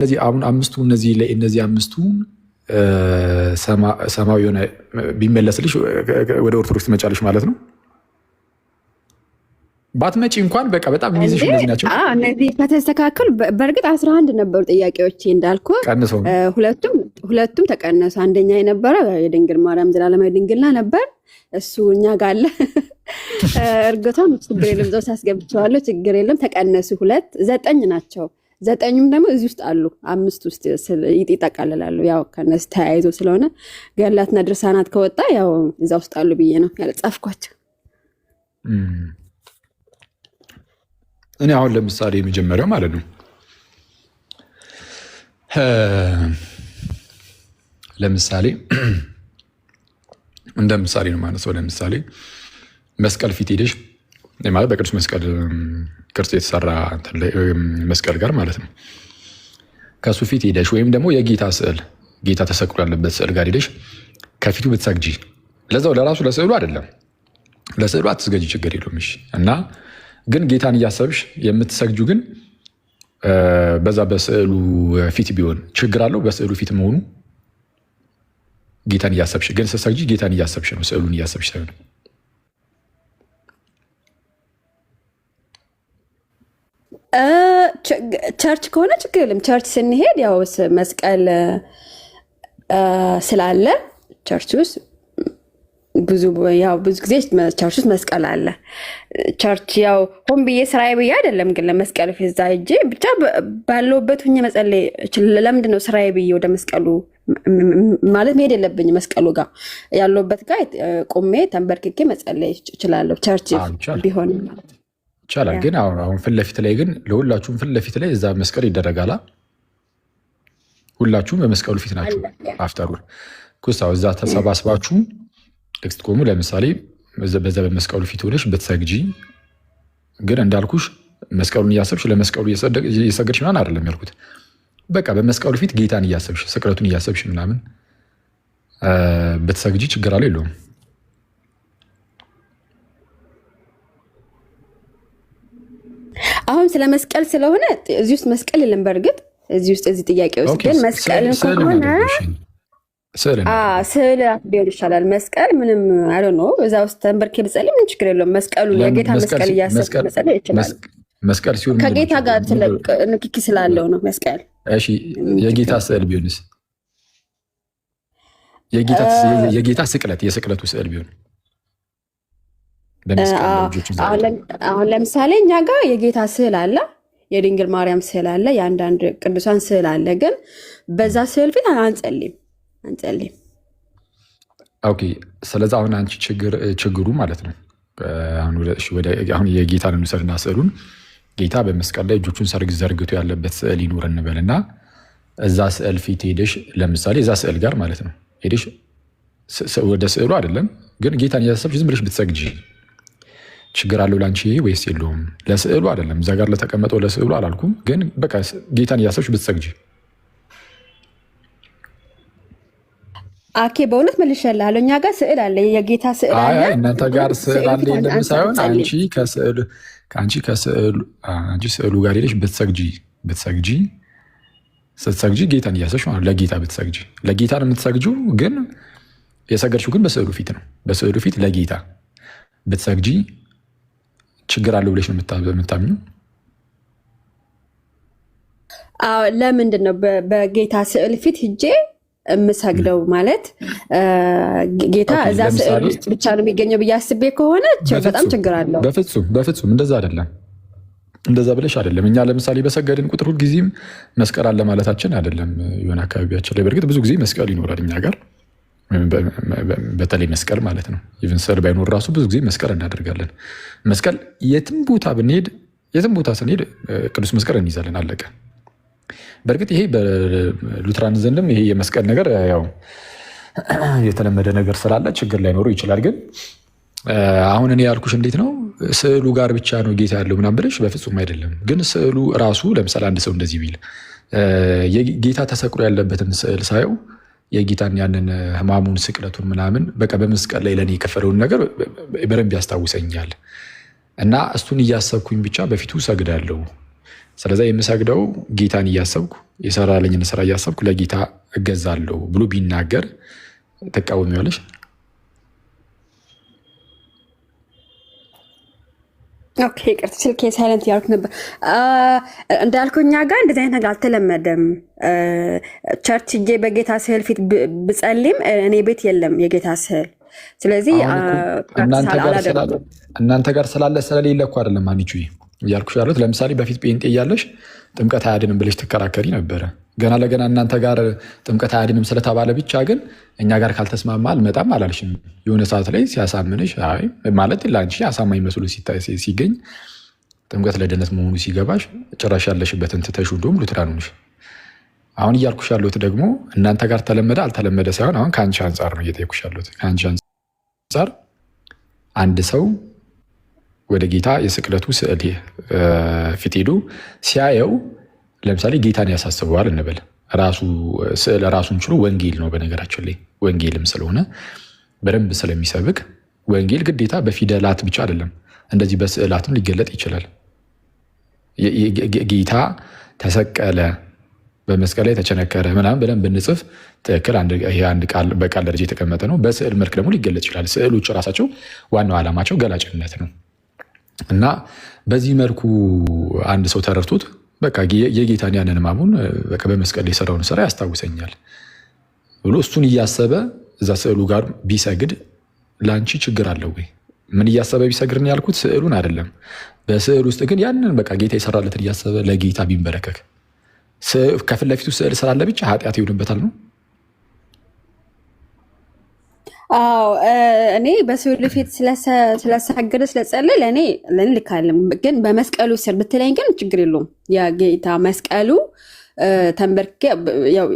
ስለዚህ አሁን አምስቱ እነዚህ አምስቱ ሰማያዊ የሆነ ቢመለስልሽ ወደ ኦርቶዶክስ ትመጫለሽ ማለት ነው። ባትመጪ እንኳን በቃ በጣም የሚይዝሽ እነዚህ ናቸው። እነዚህ ከተስተካከሉ በእርግጥ 11 ነበሩ ጥያቄዎች እንዳልኩ ቀንሰው ሁለቱም ተቀነሱ። አንደኛ የነበረ የድንግል ማርያም ዘላለማዊ ድንግልና ነበር። እሱ እኛ ጋር አለ። እርግቷን ችግር የለም እዛው ሳስገብቸዋለሁ ችግር የለም። ተቀነሱ 9 ናቸው። 9ኙም ደግሞ እዚህ ውስጥ አሉ። 5 ውስጥ ይጠቃልላሉ። ያው ከነሱ ተያይዞ ስለሆነ ገላትና ድርሳናት ከወጣ ያው እዛ ውስጥ አሉ ብዬ ነው ያልጻፍኳቸው። እኔ አሁን ለምሳሌ የመጀመሪያው ማለት ነው ለምሳሌ እንደ ምሳሌ ነው ማለት ነው። ለምሳሌ መስቀል ፊት ሄደሽ ማለት በቅዱስ መስቀል ቅርጽ የተሰራ መስቀል ጋር ማለት ነው ከሱ ፊት ሄደሽ ወይም ደግሞ የጌታ ስዕል ጌታ ተሰቅሎ ያለበት ስዕል ጋር ሄደሽ ከፊቱ ብትሰግጂ ለዛው ለራሱ ለስዕሉ አይደለም ለስዕሉ አትስገጂ ችግር የለውም እሺ። እና ግን ጌታን እያሰብሽ የምትሰግጁ ግን በዛ በስዕሉ ፊት ቢሆን ችግር አለው? በስዕሉ ፊት መሆኑ ጌታን እያሰብሽ ግን ስትሰግጂ ጌታን እያሰብሽ ነው፣ ስዕሉን እያሰብሽ ሳይሆን። ቸርች ከሆነ ችግር የለም። ቸርች ስንሄድ ያው መስቀል ስላለ ቸርች ውስጥ ብዙ ጊዜ ቸርች ውስጥ መስቀል አለ። ቸርች ያው ሆን ብዬ ስራዬ ብዬ አይደለም፣ ግን ለመስቀል ፊት እዛ ሄጄ ብቻ ባለሁበት ሁኜ መጸለይ ለምንድን ነው ስራዬ ብዬ ወደ መስቀሉ ማለት መሄድ የለብኝም። መስቀሉ ጋር ያለሁበት ጋር ቆሜ ተንበርክኬ መጸለይ እችላለሁ። ቸርች ቢሆን ይቻላል። ግን አሁን ፊት ለፊት ላይ ግን ለሁላችሁም ፊት ለፊት ላይ እዛ መስቀል ይደረጋላ። ሁላችሁም በመስቀሉ ፊት ናችሁ። አፍጠሩ ኩሳው እዛ ተሰባስባችሁ ቴክስት ቆሙ። ለምሳሌ በዛ በመስቀሉ ፊት ሆነሽ ብትሰግጂ ግን እንዳልኩሽ መስቀሉን እያሰብሽ ለመስቀሉ እየሰገድሽ ምናምን አይደለም ያልኩት። በቃ በመስቀሉ ፊት ጌታን እያሰብሽ ስቅለቱን እያሰብሽ ምናምን ብትሰግጂ ችግር አለ የለውም። አሁን ስለ መስቀል ስለሆነ እዚህ ውስጥ መስቀል የለም። በእርግጥ እዚህ ውስጥ እዚህ ጥያቄ ውስጥ ግን መስቀልን ከሆነ ስዕል ቢሆን ይሻላል። መስቀል ምንም አይ ዶንት ኖ እዛ ውስጥ ተንበርኬ ብጸልይ ምን ችግር የለውም። መስቀሉ የጌታ መስቀል እያሰብክ መጸለይ ይችላል። መስቀል ሲሆን ከጌታ ጋር ንክኪ ስላለው ነው መስቀል። እሺ የጌታ ስዕል ቢሆንስ? የጌታ ስቅለት የስቅለቱ ስዕል ቢሆን አሁን ለምሳሌ እኛ ጋር የጌታ ስዕል አለ፣ የድንግል ማርያም ስዕል አለ፣ የአንዳንድ ቅዱሳን ስዕል አለ። ግን በዛ ስዕል ፊት አንጸልይም። ኦኬ። ስለዚህ አሁን አንቺ ችግሩ ማለት ነው አሁን የጌታን እንውሰድና ስዕሉን ጌታ በመስቀል ላይ እጆቹን ዘርግቶ ያለበት ስዕል ይኑር እንበልና እዛ ስዕል ፊት ሄደሽ ለምሳሌ እዛ ስዕል ጋር ማለት ነው ሄደሽ ወደ ስዕሉ አይደለም ግን ጌታን እያሰብሽ ዝም ብለሽ ብትሰግጂ ችግር አለው ላንቺ ወይስ የለውም? ለስዕሉ አይደለም እዛ ጋር ለተቀመጠው ለስዕሉ አላልኩም፣ ግን በቃ ጌታን እያሰብሽ ብትሰግጂ። አኬ በእውነት መልሼልሃለሁ። እኛ ጋር ስዕል አለ፣ የጌታ ስዕል አለ። እናንተ ጋር ስዕል አለ የለም ሳይሆን አንቺ ስዕሉ ጋር ሄደሽ ብትሰግጂ ስትሰግጂ ጌታን እያሰብሽ ማለት ለጌታ ብትሰግጂ ለጌታ ነው የምትሰግጂው። ግን የሰገድሽው ግን በስዕሉ ፊት ነው። በስዕሉ ፊት ለጌታ ብትሰግጂ ችግር አለው ብለሽ ነው የምታምኙ? አዎ። ለምንድን ነው በጌታ ስዕል ፊት ሂጄ የምሰግደው? ማለት ጌታ እዛ ስዕል ውስጥ ብቻ ነው የሚገኘው ብዬ አስቤ ከሆነ በጣም ችግር አለው። በፍጹም እንደዛ አይደለም። እንደዛ ብለሽ አይደለም። እኛ ለምሳሌ በሰገድን ቁጥር ሁልጊዜም መስቀል አለ ማለታችን አይደለም። የሆነ አካባቢያችን ላይ በእርግጥ ብዙ ጊዜ መስቀል ይኖራል እኛ ጋር፣ በተለይ መስቀል ማለት ነው። ኢቭን ስዕል ባይኖር ራሱ ብዙ ጊዜ መስቀል እናደርጋለን። መስቀል የትም ቦታ ብንሄድ የትም ቦታ ስንሄድ ቅዱስ መስቀል እንይዛለን፣ አለቀ። በእርግጥ ይሄ በሉትራን ዘንድም ይሄ የመስቀል ነገር ያው የተለመደ ነገር ስላለ ችግር ላይኖረው ይችላል። ግን አሁን እኔ ያልኩሽ እንዴት ነው ስዕሉ ጋር ብቻ ነው ጌታ ያለው ምናምን ብለሽ በፍጹም አይደለም። ግን ስዕሉ ራሱ ለምሳሌ አንድ ሰው እንደዚህ ቢል ጌታ ተሰቅሎ ያለበትን ስዕል ሳየው የጌታን ያንን ሕማሙን ስቅለቱን ምናምን በቃ በመስቀል ላይ ለእኔ የከፈለውን ነገር በደንብ ያስታውሰኛል እና እሱን እያሰብኩኝ ብቻ በፊቱ ሰግዳለሁ። ስለዚህ የምሰግደው ጌታን እያሰብኩ የሰራልኝን ስራ እያሰብኩ ለጌታ እገዛለሁ ብሎ ቢናገር ተቃወሚዋለሽ? ኦኬ ይቅርታ፣ ስልኬ ሳይለንት ያልኩ ነበር። እንዳልኩህ እኛ ጋር እንደዚህ አይነት ነገር አልተለመደም። ቸርች ሄጄ በጌታ ስዕል ፊት ብጸልም እኔ ቤት የለም የጌታ ስዕል። ስለዚህ እናንተ ጋር ስላለ ስለሌለ እኮ አይደለም አንቺ እያልኩሽ ያሉት። ለምሳሌ በፊት ጴንጤ እያለሽ ጥምቀት አያድንም ብለሽ ትከራከሪ ነበረ። ገና ለገና እናንተ ጋር ጥምቀት አያድንም ስለተባለ ብቻ ግን እኛ ጋር ካልተስማማ አልመጣም አላልሽም። የሆነ ሰዓት ላይ ሲያሳምንሽ ማለት ለአንቺ አሳማኝ መስሎ ሲገኝ ጥምቀት ለድነት መሆኑ ሲገባሽ ጭራሽ ያለሽበትን ትተሽ እንደውም ሉትራን ሆንሽ። አሁን እያልኩሽ ያሉት ደግሞ እናንተ ጋር ተለመደ አልተለመደ ሳይሆን አሁን ከአንቺ አንጻር ነው እየጠየኩሽ ያሉት። ከአንቺ አንጻር አንድ ሰው ወደ ጌታ የስቅለቱ ስዕል ፊት ሄዱ ሲያየው ለምሳሌ ጌታን ያሳስበዋል እንበል። ራሱ ስዕል ራሱን ችሎ ወንጌል ነው። በነገራችን ላይ ወንጌልም ስለሆነ በደንብ ስለሚሰብክ ወንጌል ግዴታ በፊደላት ብቻ አይደለም፣ እንደዚህ በስዕላትም ሊገለጥ ይችላል። ጌታ ተሰቀለ፣ በመስቀል ላይ ተቸነከረ ምናምን ብለን ብንጽፍ ትክክል፣ ይሄ አንድ ቃል በቃል ደረጃ የተቀመጠ ነው። በስዕል መልክ ደግሞ ሊገለጥ ይችላል። ስዕሎች ራሳቸው ዋናው ዓላማቸው ገላጭነት ነው እና በዚህ መልኩ አንድ ሰው ተረድቶት በቃ የጌታን ያንን ሕማሙን በቃ በመስቀል ላይ የሰራውን ስራ ያስታውሰኛል ብሎ እሱን እያሰበ እዛ ስዕሉ ጋር ቢሰግድ ለአንቺ ችግር አለው ወይ? ምን እያሰበ ቢሰግድ ነው ያልኩት፣ ስዕሉን አይደለም። በስዕል ውስጥ ግን ያንን በቃ ጌታ የሰራለትን እያሰበ ለጌታ ቢንበረከክ ከፊት ለፊቱ ስዕል ስላለ ብቻ ኃጢአት ይሆንበታል ነው? አዎ እኔ በስዕሉ ፊት ስለሰገደ ስለጸለየ ለእኔ ልክ አይደለም። ግን በመስቀሉ ስር ብትለኝ ግን ችግር የለውም። የጌታ መስቀሉ ተንበርኬ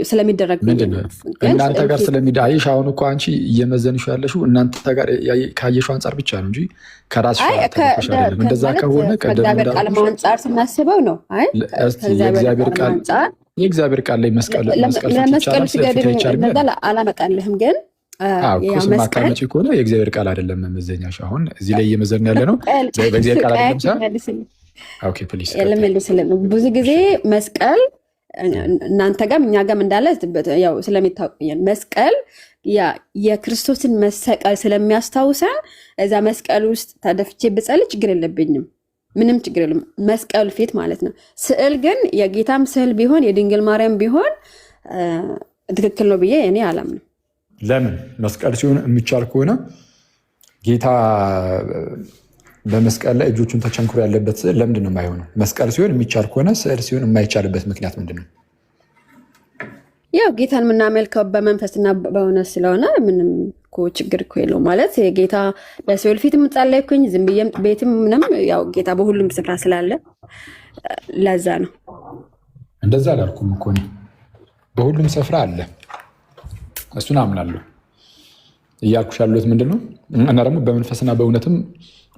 ስለሚደረግ እናንተ ጋር ስለሚዳይሽ አሁን እኮ አንቺ እየመዘንሽ ያለሽው እናንተ ጋር ካየሽው አንጻር ብቻ ነው እንጂ ከራስሽ አይደለም። እንደዛ ከሆነ ከእግዚአብሔር ቃል አንጻር ስናስበው ነው። የእግዚአብሔር ቃል ላይ መስቀል ሲገድል አላመጣልህም ግን ማካመጭ ከሆነ የእግዚአብሔር ቃል አይደለም መመዘኛሽ። አሁን እዚህ ላይ እየመዘን ያለ ነው በእግዚአብሔር ቃል አይደለም። ብዙ ጊዜ መስቀል እናንተ ጋም እኛ ጋም እንዳለ ስለሚታወቅየን መስቀል የክርስቶስን መሰቀል ስለሚያስታውሰን እዛ መስቀል ውስጥ ተደፍቼ ብጸልይ ችግር የለብኝም፣ ምንም ችግር የለም። መስቀሉ ፊት ማለት ነው። ስዕል ግን የጌታም ስዕል ቢሆን የድንግል ማርያም ቢሆን ትክክል ነው ብዬ እኔ አላምንም። ለምን መስቀል ሲሆን የሚቻል ከሆነ ጌታ በመስቀል ላይ እጆቹን ተቸንክሮ ያለበት ስዕል ለምንድን ነው የማይሆነው? መስቀል ሲሆን የሚቻል ከሆነ ስዕል ሲሆን የማይቻልበት ምክንያት ምንድን ነው? ያው ጌታን የምናመልከው በመንፈስና በእውነት ስለሆነ ምንም ችግር እኮ የለው ማለት የጌታ በስዕል ፊት የምጸለይኩኝ ዝም ብዬም ቤትም ምንም ያው ጌታ በሁሉም ስፍራ ስላለ ለዛ ነው። እንደዛ አላልኩም እኮ በሁሉም ስፍራ አለ፣ እሱን አምናለሁ። እያልኩሽ ያሉት ምንድን ነው እና ደግሞ በመንፈስና በእውነትም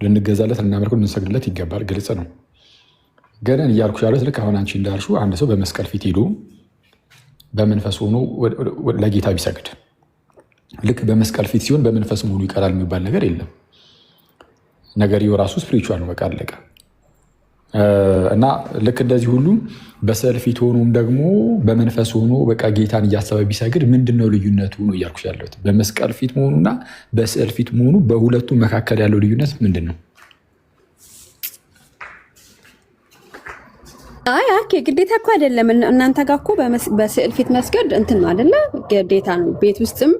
ልንገዛለት ልናመልከው ልንሰግድለት ይገባል፣ ግልጽ ነው። ግን እያልኩሽ ያሉት ልክ አሁን አንቺ እንዳልሽው አንድ ሰው በመስቀል ፊት ሄዶ በመንፈስ ሆኖ ለጌታ ቢሰግድ ልክ በመስቀል ፊት ሲሆን በመንፈስ መሆኑ ይቀራል የሚባል ነገር የለም። ነገርየው ራሱ ስፒሪቹዋል ነው፣ በቃ አለቀ። እና ልክ እንደዚህ ሁሉ በስዕል ፊት ሆኖም ደግሞ በመንፈስ ሆኖ በቃ ጌታን እያሰበ ቢሰግድ ምንድነው ልዩነቱ ነው እያልኩሽ ያለሁት። በመስቀል ፊት መሆኑና በስዕል ፊት መሆኑ በሁለቱ መካከል ያለው ልዩነት ምንድን ነው? አይ ግዴታ እኮ አይደለም። እናንተ ጋር እኮ በስዕል ፊት መስገድ እንትን ነው አይደለ? ግዴታ ነው። ቤት ውስጥም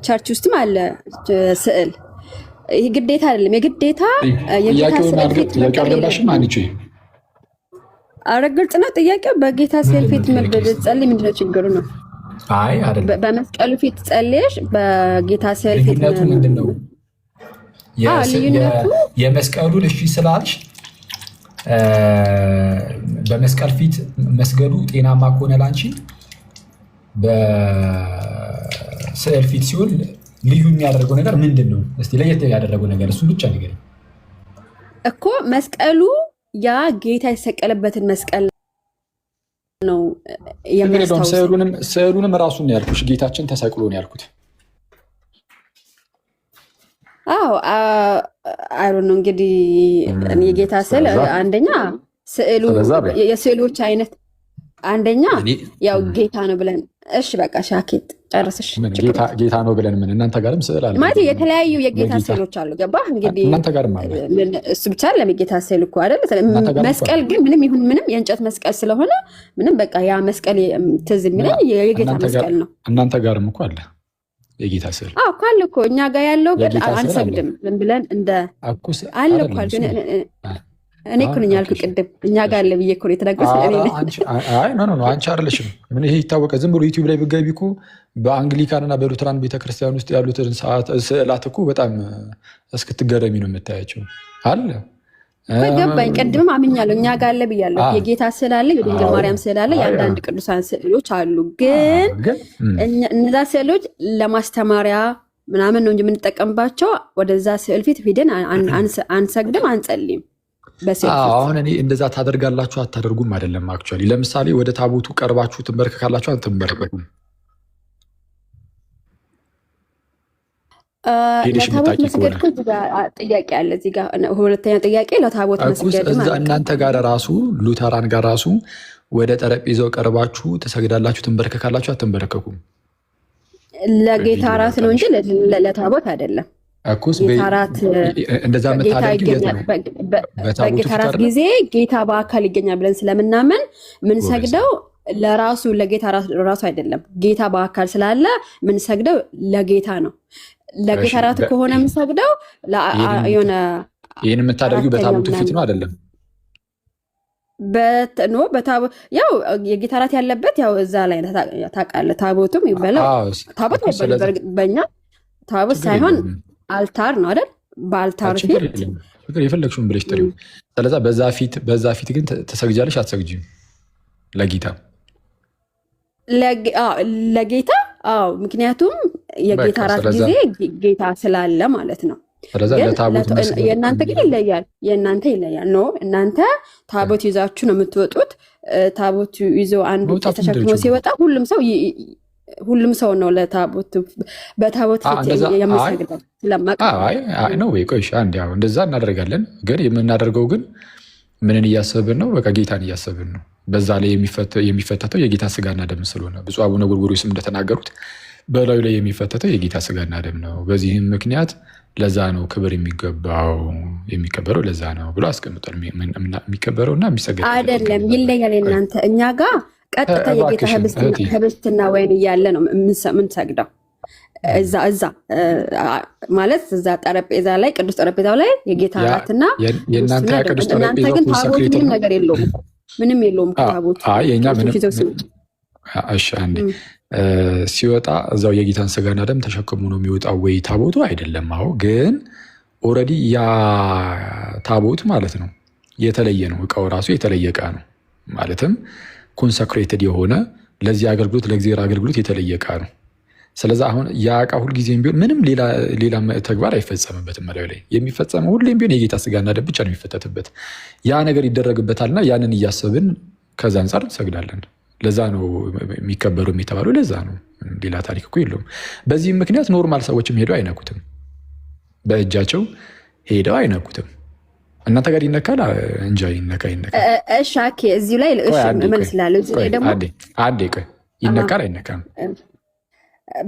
ቸርች ውስጥም አለ ስዕል። ይህ ግዴታ አይደለም። የግዴታ የጌታ ስዕል ፊት አልገባሽም አንቺ? ኧረ ግልጽ ነው ጥያቄው። በጌታ ስዕል ፊት ጸልይ ምንድነው ችግሩ ነው? አይ አይደለም። በመስቀሉ ፊት ጸልየሽ በጌታ ስዕል ፊት ምንድነው ልዩነቱ? የመስቀሉን እሺ ስላልሽ በመስቀል ፊት መስገዱ ጤናማ ከሆነ ላንቺ በስዕል ፊት ሲሆን ልዩ የሚያደርገው ነገር ምንድን ነው? እስቲ ለየት ያደረገው ነገር እሱ ብቻ ነገር እኮ መስቀሉ ያ ጌታ የተሰቀለበትን መስቀል ነው የሚያስታውሰው። ስዕሉንም ራሱን ነው ያልኩሽ፣ ጌታችን ተሰቅሎ ነው ያልኩት። አዎ አይሮ ነው እንግዲህ የጌታ ስዕል አንደኛ ስዕሉ የስዕሎች አይነት አንደኛ ያው ጌታ ነው ብለን እሺ፣ በቃ ሻኬት ጨርስሽ። ጌታ ነው ብለን ምን እናንተ ጋርም ስዕል አለ ማለት የተለያዩ የጌታ ስዕሎች አሉ። ገባህ? እንግዲህ እናንተ ጋርም አለ። እሱ ብቻ ለጌታ ስዕል እኮ አይደል? መስቀል ግን ምንም ይሁን ምንም የእንጨት መስቀል ስለሆነ ምንም በቃ ያ መስቀል ትዝ የሚለኝ የጌታ መስቀል ነው። እናንተ ጋርም እኮ አለ የጌታ ስዕል። አዎ እኮ አለ እኮ እኛ ጋር ያለው ግን አንሰግድም ብለን እንደ አለ እኮ ግን እኔ እኮ ነኝ ያልኩህ ቅድም እኛ ጋር አለ ብዬ እኮ ነው የተናገርኩት። አንቺ አይደለሽም። ምን ይሄ ይታወቀ። ዝም ብሎ ዩቲዩብ ላይ ብትገቢ እኮ በአንግሊካን እና በሉትራን ቤተክርስቲያን ውስጥ ያሉትን ስዕላት እኮ በጣም እስክትገረሚ ነው የምታያቸው። አለ ገባኝ። ቅድምም አምኛለሁ እኛ ጋር አለ ብያለሁ። የጌታ ስዕል አለ፣ የድንግል ማርያም ስዕል አለ፣ የአንዳንድ ቅዱሳን ስዕሎች አሉ። ግን እነዛ ስዕሎች ለማስተማሪያ ምናምን ነው እንጂ የምንጠቀምባቸው ወደዛ ስዕል ፊት ሂደን አንሰግድም፣ አንጸልይም። አሁን እኔ እንደዛ ታደርጋላችሁ አታደርጉም አይደለም። አክቹዋሊ ለምሳሌ ወደ ታቦቱ ቀርባችሁ ትንበረከካላችሁ አትንበረከኩም? ለታቦት መስገድ ጥያቄ አለ እዚህ ጋር። ሁለተኛ ጥያቄ ለታቦት መስገድ እናንተ ጋር ራሱ ሉተራን ጋር ራሱ ወደ ጠረጴዛው ቀርባችሁ ትሰግዳላችሁ ትንበረከካላችሁ አትንበረከኩም? ለጌታ ራስ ነው እንጂ ለታቦት አይደለም። እንደዛ በጌታ ራት ጊዜ ጌታ በአካል ይገኛል ብለን ስለምናምን ምንሰግደው ለራሱ ለጌታ ራሱ አይደለም። ጌታ በአካል ስላለ ምንሰግደው ለጌታ ነው። ለጌታ ራት ከሆነ ምንሰግደው የሆነ ይህን የምታደርጊው በታቦቱ ፊት ነው አይደለም? ያው የጌታ ራት ያለበት ያው እዛ ላይ ታውቃለህ። ታቦቱም ይበላል። ታቦት በእኛ ታቦት ሳይሆን አልታር ነው አይደል? በአልታር ፊት የፈለግሽውን ብለሽ ጥሪው። ስለዛ በዛ ፊት ግን ትሰግጃለሽ አትሰግጂም? ለጌታ ለጌታ አዎ፣ ምክንያቱም የጌታ ራት ጊዜ ጌታ ስላለ ማለት ነው። የእናንተ ግን ይለያል። የእናንተ ይለያል ነው። እናንተ ታቦት ይዛችሁ ነው የምትወጡት። ታቦት ይዞ አንዱ ተሸክሞ ሲወጣ ሁሉም ሰው ነው በታቦት የሚሰግደው። እንደዛ እናደርጋለን። ግን የምናደርገው ግን ምንን እያሰብን ነው? በቃ ጌታን እያሰብን ነው። በዛ ላይ የሚፈተተው የጌታ ስጋና ደም ስለሆነ ብፁዕ አቡነ ጎርጎርዮስም እንደተናገሩት በላዩ ላይ የሚፈተተው የጌታ ስጋና ደም ነው። በዚህም ምክንያት ለዛ ነው ክብር የሚከበረው ለዛ ነው ብሎ አስቀምጧል። የሚከበረው እና የሚሰገድ አይደለም፣ ይለያል። እናንተ እኛ ጋር ቀጥታ የጌታ ህብስትና ወይን እያለ ነው የምንሰግደው። እዛ ማለት እዛ ጠረጴዛ ላይ ቅዱስ ጠረጴዛው ላይ የጌታ እራትና የእናንተ ቅዱስ ጠረጴዛ ግን ታቦት ምንም ነገር የለውም፣ ምንም የለውም ከታቦት ሲወጣ እዛው የጌታን ስጋና ደም ተሸክሙ ነው የሚወጣው ወይ ታቦቱ? አይደለም። አዎ፣ ግን ኦልሬዲ ያ ታቦት ማለት ነው የተለየ ነው። እቃው ራሱ የተለየ እቃ ነው። ማለትም ኮንሰክሬትድ የሆነ ለዚህ አገልግሎት ለእግዚአብሔር አገልግሎት የተለየ እቃ ነው። ስለዚህ አሁን ያ እቃ ሁልጊዜም ቢሆን ምንም ሌላ ተግባር አይፈጸምበትም። መላዩ ላይ የሚፈጸመው ሁሌም ቢሆን የጌታ ስጋና ደም ብቻ ነው የሚፈተትበት። ያ ነገር ይደረግበታልና ያንን እያሰብን ከዛ አንጻር እንሰግዳለን። ለዛ ነው የሚከበሩ የሚተባለው፣ ለዛ ነው። ሌላ ታሪክ እኮ የለውም። በዚህም ምክንያት ኖርማል ሰዎችም ሄደው አይነኩትም፣ በእጃቸው ሄደው አይነኩትም። እናንተ ጋር ይነካል እንጂ ይነካል። እሺ እዚሁ ላይ እመልስላለሁ። እዚህ ላይ ደግሞ አንዴ ቆይ፣ ይነካል አይነካም?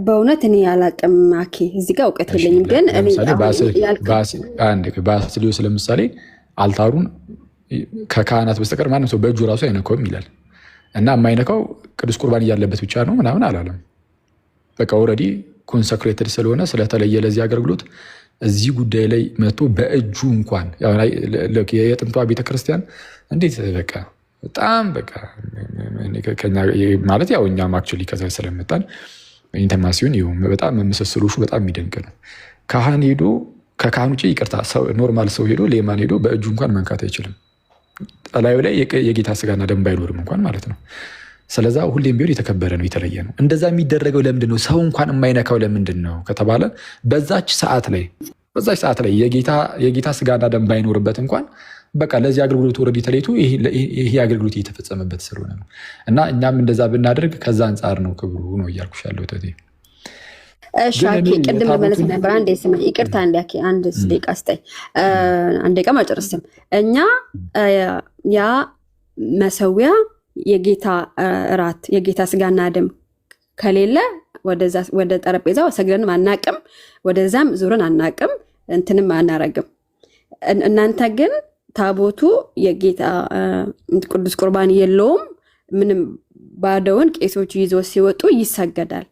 በእውነት እኔ አላቅም። አኬ እዚህ ጋር እውቀት የለኝም። ግን በአስልዮስ ለምሳሌ አልታሩን ከካህናት በስተቀር ማንም ሰው በእጁ ራሱ አይነካውም ይላል። እና የማይነካው ቅዱስ ቁርባን እያለበት ብቻ ነው ምናምን አላለም። በቃ ኦልሬዲ ኮንሰክሬትድ ስለሆነ ስለተለየ ለዚህ አገልግሎት እዚህ ጉዳይ ላይ መጥቶ በእጁ እንኳን የጥንቷ ቤተክርስቲያን እንዴት በቃ በጣም በቃ ማለት ያው እኛም አክቹዋሊ ከዛ ስለመጣን ኢንተርማሲዮን በጣም መመሰስሎሹ በጣም የሚደንቅ ነው። ካህን ሄዶ ከካህን ውጭ ይቅርታ ኖርማል ሰው ሄዶ ሌማን ሄዶ በእጁ እንኳን መንካት አይችልም። ላዩ ላይ የጌታ ስጋና ደም ባይኖርም እንኳን ማለት ነው። ስለዛ ሁሌም ቢሆን የተከበረ ነው፣ የተለየ ነው። እንደዛ የሚደረገው ለምንድን ነው? ሰው እንኳን የማይነካው ለምንድን ነው ከተባለ በዛች ሰዓት ላይ የጌታ ስጋና ደም ባይኖርበት እንኳን በቃ ለዚህ አገልግሎት ወረድ ተለይቶ ይሄ አገልግሎት እየተፈጸመበት ስለሆነ ነው። እና እኛም እንደዛ ብናደርግ ከዛ አንጻር ነው ክብሩ ነው እያልኩሽ ያለው። እሺ ቅድም ለመለስ ነበር። አንዴ ስም ይቅርታ፣ አንድ ደቂቃ ስጠኝ። አንድ ደቂቃ አልጨርስም። እኛ ያ መሰዊያ የጌታ እራት የጌታ ስጋና ደም ከሌለ ወደ ጠረጴዛው ሰግደንም አናቅም፣ ወደዛም ዙረን አናቅም፣ እንትንም አናረግም። እናንተ ግን ታቦቱ የጌታ ቅዱስ ቁርባን የለውም ምንም፣ ባዶውን ቄሶቹ ይዞ ሲወጡ ይሰገዳል።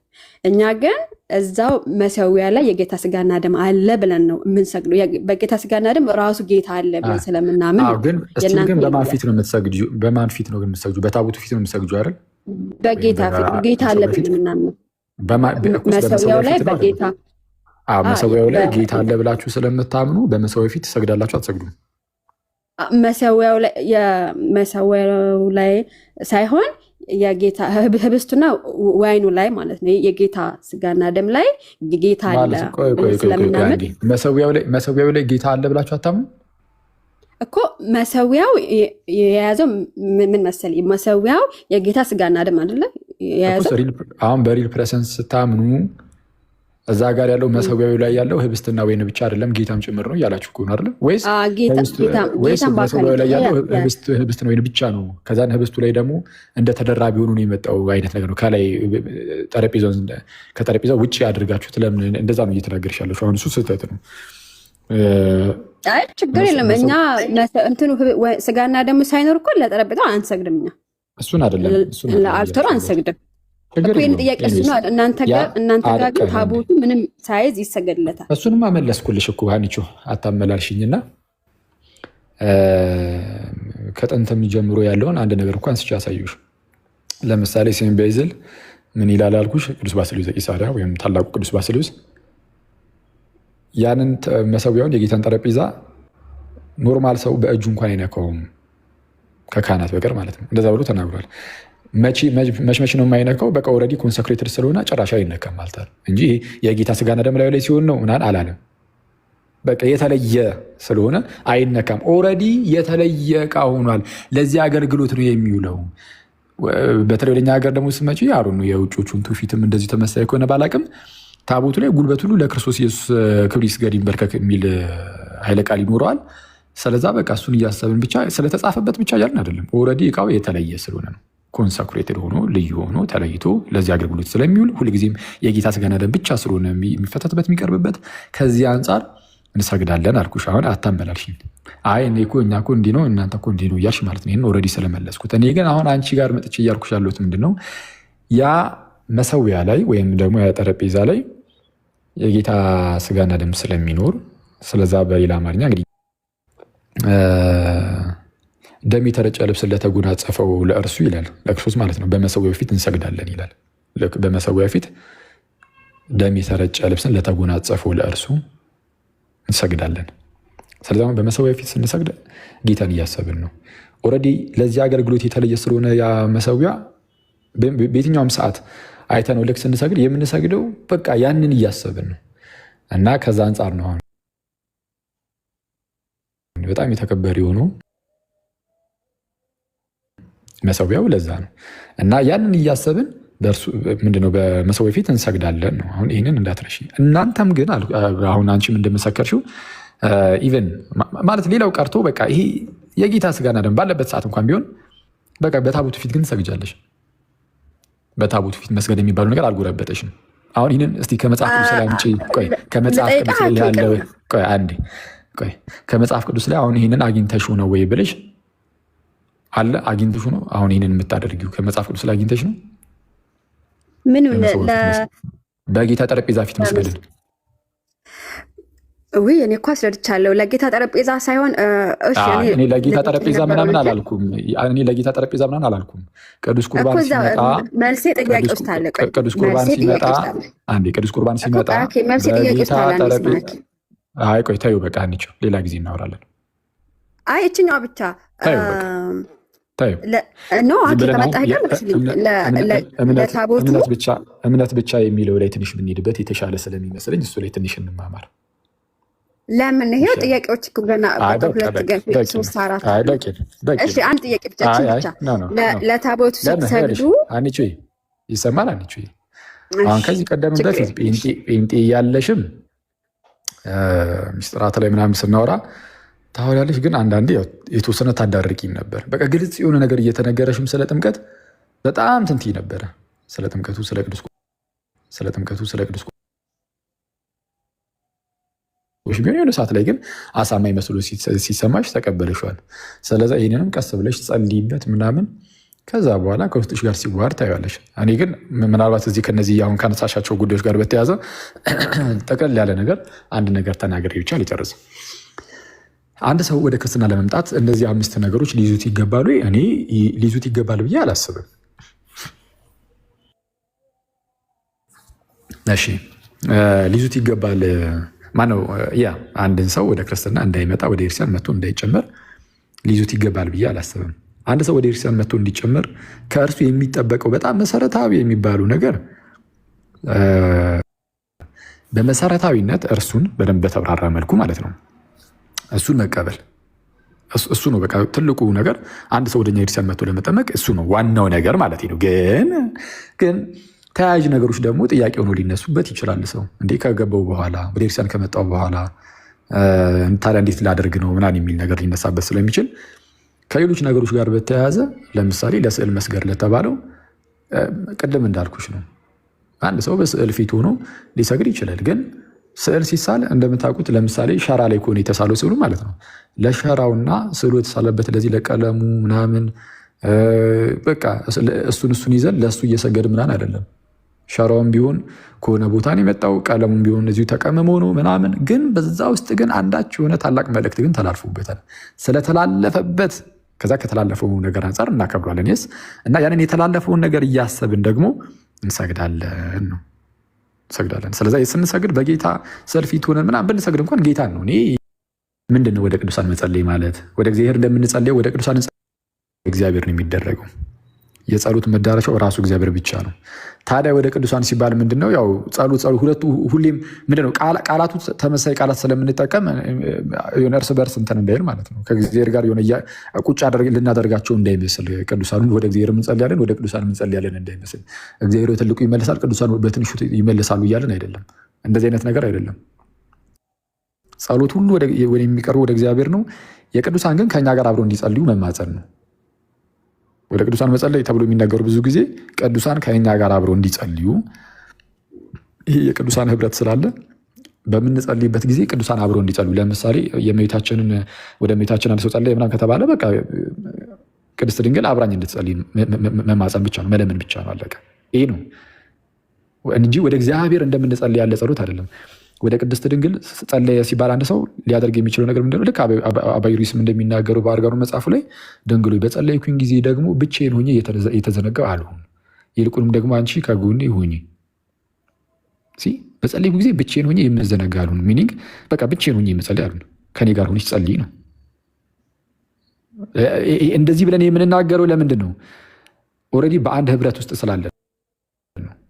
እኛ ግን እዛው መሰዊያ ላይ የጌታ ስጋና ደም አለ ብለን ነው የምንሰግዱ። በጌታ ስጋና ደም ራሱ ጌታ አለ ብለን ስለምናምን ግን በማን ፊት ነው የምትሰግዱ? በማን ፊት ነው የምትሰግዱ? በታቦቱ ፊት ነው የምትሰግዱ አይደል? በጌታ ፊት ጌታ አለ ብለን ምናምን መሰዊያው ላይ በጌታ መሰዊያው ላይ ጌታ አለ ብላችሁ ስለምታምኑ በመሰዊያው ፊት ትሰግዳላችሁ አትሰግዱም? መሰዊያው ላይ ሳይሆን የጌታ ህብስቱና ወይኑ ላይ ማለት ነው። የጌታ ስጋና ደም ላይ ጌታ አለ ስለምናምን መሰዊያው ላይ ጌታ አለ ብላችሁ አታምኑ እኮ። መሰዊያው የያዘው ምን መሰለኝ፣ መሰዊያው የጌታ ስጋና ደም አይደለ የያዘው። አሁን በሪል ፕሬሰንስ ስታምኑ እዛ ጋር ያለው መሰዊያው ላይ ያለው ህብስትና ወይን ብቻ አይደለም ጌታም ጭምር ነው እያላችሁ እኮ ነው አይደል? ወይስ መሰዊያው ላይ ያለው ህብስትና ወይን ብቻ ነው? ከዛን ህብስቱ ላይ ደግሞ እንደ ተደራቢ ሆኖ ነው የመጣው አይነት ነገር ነው። ከላይ ከጠረጴዛው ውጭ አድርጋችሁት ለምን እንደዛ ነው እየተናገርሽ ያለሽው? አሁን እሱ ስህተት ነው። አይ ችግር የለም። እኛ እንትኑ ስጋና ደግሞ ሳይኖር እኮ ለጠረጴዛው አንሰግድም። እኛ እሱን አይደለም ለአልተሩ አንሰግድም። ይህን ጥያቄ እናንተ ጋር ግን ታቦቱ ምንም ሳይዝ ይሰገድለታል። እሱንማ መለስኩልሽ እኮ ሀኒቾ፣ አታመላልሽኝና ከጥንትም ጀምሮ ያለውን አንድ ነገር እኮ አንስቼ ያሳዩሽ። ለምሳሌ ሴም ቤዝል ምን ይላል አልኩሽ? ቅዱስ ባስልዮስ ዘቂሳርያ ወይም ታላቁ ቅዱስ ባስልዮስ ያንን መሰዊያውን የጌታን ጠረጴዛ ኖርማል ሰው በእጁ እንኳን አይነካውም ከካህናት በቀር ማለት ነው። እንደዛ ብሎ ተናግሯል። መች ነው የማይነካው? በቃ ኦልሬዲ ኮንሰክሬትድ ስለሆነ ጨራሻ አይነካም ማለት እንጂ የጌታ ስጋና ደም ላይ ሲሆን ነው ምናምን አላለም። በቃ የተለየ ስለሆነ አይነካም። ኦልሬዲ የተለየ እቃ ሆኗል። ለዚህ አገልግሎት ነው የሚውለው። በተለይ ወደኛ ሀገር ደግሞ ስመጪ ያሩ ነው የውጮቹን ትውፊትም እንደዚህ ተመሳሳይ ከሆነ ባላቅም ታቦቱ ላይ ጉልበት ሁሉ ለክርስቶስ ኢየሱስ ክብር ይስገድ ይንበርከክ የሚል ኃይለ ቃል ይኖረዋል። ስለዛ በቃ እሱን እያሰብን ብቻ ስለተጻፈበት ብቻ እያልን አይደለም። ኦልሬዲ እቃው የተለየ ስለሆነ ነው ኮንሰክሬትድ ሆኖ ልዩ ሆኖ ተለይቶ ለዚህ አገልግሎት ስለሚውል ሁልጊዜም የጌታ ስጋና ደም ብቻ ስለሆነ የሚፈተትበት የሚቀርብበት ከዚህ አንጻር እንሰግዳለን አልኩሽ። አሁን አታመላልሽኝ። አይ እኔ እኮ እኛ እኮ እንዲህ ነው እናንተ እኮ እንዲህ ነው እያልሽ ማለት ነው። ይህን ኦልሬዲ ስለመለስኩት እኔ ግን አሁን አንቺ ጋር መጥቼ እያልኩሽ ያለሁት ምንድን ነው፣ ያ መሰዊያ ላይ ወይም ደግሞ ያ ጠረጴዛ ላይ የጌታ ስጋና ደም ስለሚኖር ስለዛ በሌላ አማርኛ እንግዲህ ደም የተረጨ ልብስን ለተጎናጸፈው ለእርሱ ይላል፣ ለክርስቶስ ማለት ነው። በመሰዊያው ፊት እንሰግዳለን ይላል። በመሰዊያው ፊት ደም የተረጨ ልብስን ለተጎናጸፈው ለእርሱ እንሰግዳለን። ስለዚህ አሁን በመሰዊያው ፊት ስንሰግድ ጌታን እያሰብን ነው። ኦልሬዲ ለዚህ አገልግሎት የተለየ ስለሆነ ያ መሰዊያ በየትኛውም ሰዓት አይተነው ልክ ስንሰግድ የምንሰግደው በቃ ያንን እያሰብን ነው እና ከዛ አንጻር ነው አሁን በጣም የተከበረ የሆነው መሰዊያው ለዛ ነው እና ያንን እያሰብን ምንድነው በመሰዊያው ፊት እንሰግዳለን ነው። አሁን ይህንን እንዳትረሺ። እናንተም ግን አሁን አንቺም እንደመሰከርሽው ኢቨን ማለት ሌላው ቀርቶ በቃ ይሄ የጌታ ስጋና ደም ባለበት ሰዓት እንኳን ቢሆን በቃ በታቦቱ ፊት ግን ትሰግጃለሽ። በታቦቱ ፊት መስገድ የሚባለው ነገር አልጎረበጠሽም። አሁን ይህንን እስቲ ከመጽሐፍ ቅዱስ ላይ አምጪ። ቆይ ከመጽሐፍ ቅዱስ ላይ ያለው ቆይ አንዴ ቆይ ከመጽሐፍ ቅዱስ ላይ አሁን ይህንን አግኝተሽው ነው ወይ ብለሽ አለ አግኝተሽ ነው አሁን ይህንን የምታደርጊው ከመጽሐፍ ቅዱስ ላይ አግኝተሽ ነው? ምን በጌታ ጠረጴዛ ፊት መስገድን? ውይ እኔ እኮ አስረድቻለሁ። ለጌታ ጠረጴዛ ሳይሆን እኔ ለጌታ ጠረጴዛ ምናምን አላልኩም። እኔ ለጌታ ጠረጴዛ ምናምን አላልኩም። ቅዱስ ቁርባን ሲመጣ መልሴ ጥያቄ ውስጥ አለ። ቅዱስ ቁርባን ሲመጣ አንዴ ቅዱስ ቁርባን ሲመጣ በጌታ ጠረጴዛ አይ ቆይ ተይው በቃ አንቺው ሌላ ጊዜ እናወራለን። አይ እችኛዋ ብቻ እምነት ብቻ የሚለው ላይ ትንሽ ብንሄድበት የተሻለ ስለሚመስለኝ እሱ ላይ ትንሽ እንማማር። ለምን ይሄው ጥያቄዎች ብለና አንድ ጥያቄ ብቻ ለታቦቱ ስትሰግዱ አንቺ ይሰማል። አንቺ አሁን ከዚህ ቀደም በፊት ጴንጤ ያለሽም ሚስጥራት ላይ ምናምን ስናወራ ታወሪያለሽ፣ ግን አንዳንዴ የተወሰነ ታዳርቂም ነበር። በቃ ግልጽ የሆነ ነገር እየተነገረሽም ስለ ጥምቀት በጣም ትንትይ ነበረ። ስለ ጥምቀቱ ስለ ቅዱስ ቢሆን የሆነ ሰዓት ላይ ግን አሳማኝ መስሎ ሲሰማሽ ተቀበለሽዋል። ስለዚ ይህንንም ቀስ ብለሽ ጸልይበት ምናምን፣ ከዛ በኋላ ከውስጥሽ ጋር ሲዋሃድ ታያለሽ። እኔ ግን ምናልባት እዚህ ከነዚህ አሁን ካነሳሻቸው ጉዳዮች ጋር በተያዘ ጠቅለል ያለ ነገር አንድ ነገር ተናገር ብቻ ሊጨርስ። አንድ ሰው ወደ ክርስትና ለመምጣት እነዚህ 5 ነገሮች ሊይዙት ይገባሉ። እኔ ሊይዙት ይገባል ብዬ አላስብም። እሺ ሊይዙት ይገባል ማነው? ያ አንድን ሰው ወደ ክርስትና እንዳይመጣ ወደ ክርስቲያን መጥቶ እንዳይጨመር ሊይዙት ይገባል ብዬ አላስብም። አንድ ሰው ወደ ክርስቲያን መጥቶ እንዲጨመር ከእርሱ የሚጠበቀው በጣም መሰረታዊ የሚባሉ ነገር በመሰረታዊነት እርሱን በደንብ በተብራራ መልኩ ማለት ነው እሱን መቀበል። እሱ ነው በቃ ትልቁ ነገር። አንድ ሰው ወደኛ ክርስቲያን መጥቶ ለመጠመቅ እሱ ነው ዋናው ነገር ማለት ነው። ግን ተያያዥ ነገሮች ደግሞ ጥያቄ ሆኖ ሊነሱበት ይችላል። ሰው እንዴ ከገባው በኋላ ወደ ክርስቲያን ከመጣው በኋላ ታዲያ እንዴት ላደርግ ነው ምናምን የሚል ነገር ሊነሳበት ስለሚችል ከሌሎች ነገሮች ጋር በተያያዘ ለምሳሌ ለስዕል መስገድ ለተባለው ቅድም እንዳልኩሽ ነው። አንድ ሰው በስዕል ፊት ሆኖ ሊሰግድ ይችላል። ግን ስዕል ሲሳል እንደምታውቁት ለምሳሌ ሸራ ላይ ከሆነ የተሳለው ስዕሉ ማለት ነው ለሸራውና ስዕሉ የተሳለበት ለዚህ ለቀለሙ ምናምን በቃ እሱን ይዘን ለእሱ እየሰገድ ምናምን አይደለም። ሸራውም ቢሆን ከሆነ ቦታ ነው የመጣው፣ ቀለሙም ቢሆን እዚሁ ተቀምሞ ነው ምናምን። ግን በዛ ውስጥ ግን አንዳች የሆነ ታላቅ መልእክት ግን ተላልፎበታል። ስለተላለፈበት ከዛ ከተላለፈው ነገር አንጻር እናከብሯለን ስ እና ያንን የተላለፈውን ነገር እያሰብን ደግሞ እንሰግዳለን ነው እንሰግዳለን። ስለዚ ስንሰግድ በጌታ ሰልፊት ሆነን ምናምን ብንሰግድ እንኳን ጌታን ነው። እኔ ምንድነው ወደ ቅዱሳን መጸለይ ማለት? ወደ እግዚአብሔር እንደምንጸልየው ወደ ቅዱሳን እግዚአብሔር ነው የሚደረገው። የጸሎት መዳረሻው ራሱ እግዚአብሔር ብቻ ነው። ታዲያ ወደ ቅዱሳን ሲባል ምንድነው? ያው ጸሎት ሁለቱ ሁሌም ምንድነው ቃላቱ ተመሳሳይ ቃላት ስለምንጠቀም የሆነ እርስ በርስ እንትን እንዳይል ማለት ነው። ከእግዚአብሔር ጋር የሆነ ቁጭ ልናደርጋቸው እንዳይመስል ቅዱሳኑን ወደ እግዚአብሔር እንጸልያለን፣ ወደ ቅዱሳን እንጸልያለን እንዳይመስል። እግዚአብሔር በትልቁ ይመለሳል፣ ቅዱሳን በትንሹ ይመለሳሉ እያለን አይደለም። እንደዚህ አይነት ነገር አይደለም። ጸሎት ሁሉ የሚቀርቡ ወደ እግዚአብሔር ነው። የቅዱሳን ግን ከኛ ጋር አብረው እንዲጸልዩ መማፀን ነው። ወደ ቅዱሳን መጸለይ ተብሎ የሚናገሩ ብዙ ጊዜ ቅዱሳን ከኛ ጋር አብረው እንዲጸልዩ፣ ይሄ የቅዱሳን ህብረት ስላለ በምንጸልይበት ጊዜ ቅዱሳን አብረው እንዲጸልዩ። ለምሳሌ ወደ እመቤታችን አንድ ሰው ጸለየ ምናምን ከተባለ በቃ ቅድስት ድንግል አብራኝ እንድትጸልይ መማፀን ብቻ ነው፣ መለመን ብቻ ነው። አለቀ። ይሄ ነው እንጂ ወደ እግዚአብሔር እንደምንጸልይ ያለ ጸሎት አይደለም። ወደ ቅድስት ድንግል ጸለየ ሲባል አንድ ሰው ሊያደርግ የሚችለው ነገር ምንድነው? ልክ አባ ዩሪስም እንደሚናገሩ በአርጋኑ መጽሐፉ ላይ ደንግሎ በጸለይኩኝ ጊዜ ደግሞ ብቻዬን ሆኜ የተዘነጋው አልሁን፣ ይልቁንም ደግሞ አንቺ ከጎኔ ሁኚ። በጸለይኩ ጊዜ ብቻዬን ሆኜ የምዘነጋ አልሁን። ሚኒንግ በቃ ብቻዬን ሆኜ የምጸልይ አልሁን፣ ከኔ ጋር ሆነች ጸልይ ነው። እንደዚህ ብለን የምንናገረው ለምንድን ነው? ኦልሬዲ በአንድ ህብረት ውስጥ ስላለን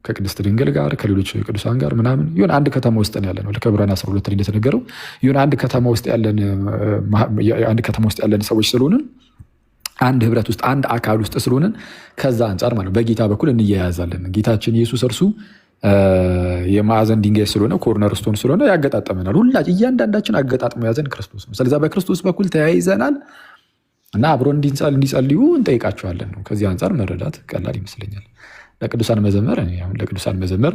ከቅድስት ድንግል ጋር ከሌሎች ቅዱሳን ጋር ምናምን የሆነ አንድ ከተማ ውስጥ ያለ ነው። ለከብራን 12 ላይ እንደተነገረው የሆነ አንድ ከተማ ውስጥ ያለን ሰዎች ስለሆንን አንድ ህብረት ውስጥ አንድ አካል ውስጥ ስለሆንን ከዛ አንጻር ማለት በጌታ በኩል እንያያዛለን። ጌታችን ኢየሱስ እርሱ የማዕዘን ድንጋይ ስለሆነ ኮርነር ስቶን ስለሆነ ያገጣጠመናል። ሁላችን እያንዳንዳችን አገጣጥሞ ያዘን ክርስቶስ ነው። ስለዚ በክርስቶስ በኩል ተያይዘናል እና አብሮ እንዲጸልዩ እንጠይቃቸዋለን ነው። ከዚህ አንጻር መረዳት ቀላል ይመስለኛል። ለቅዱሳን መዘመር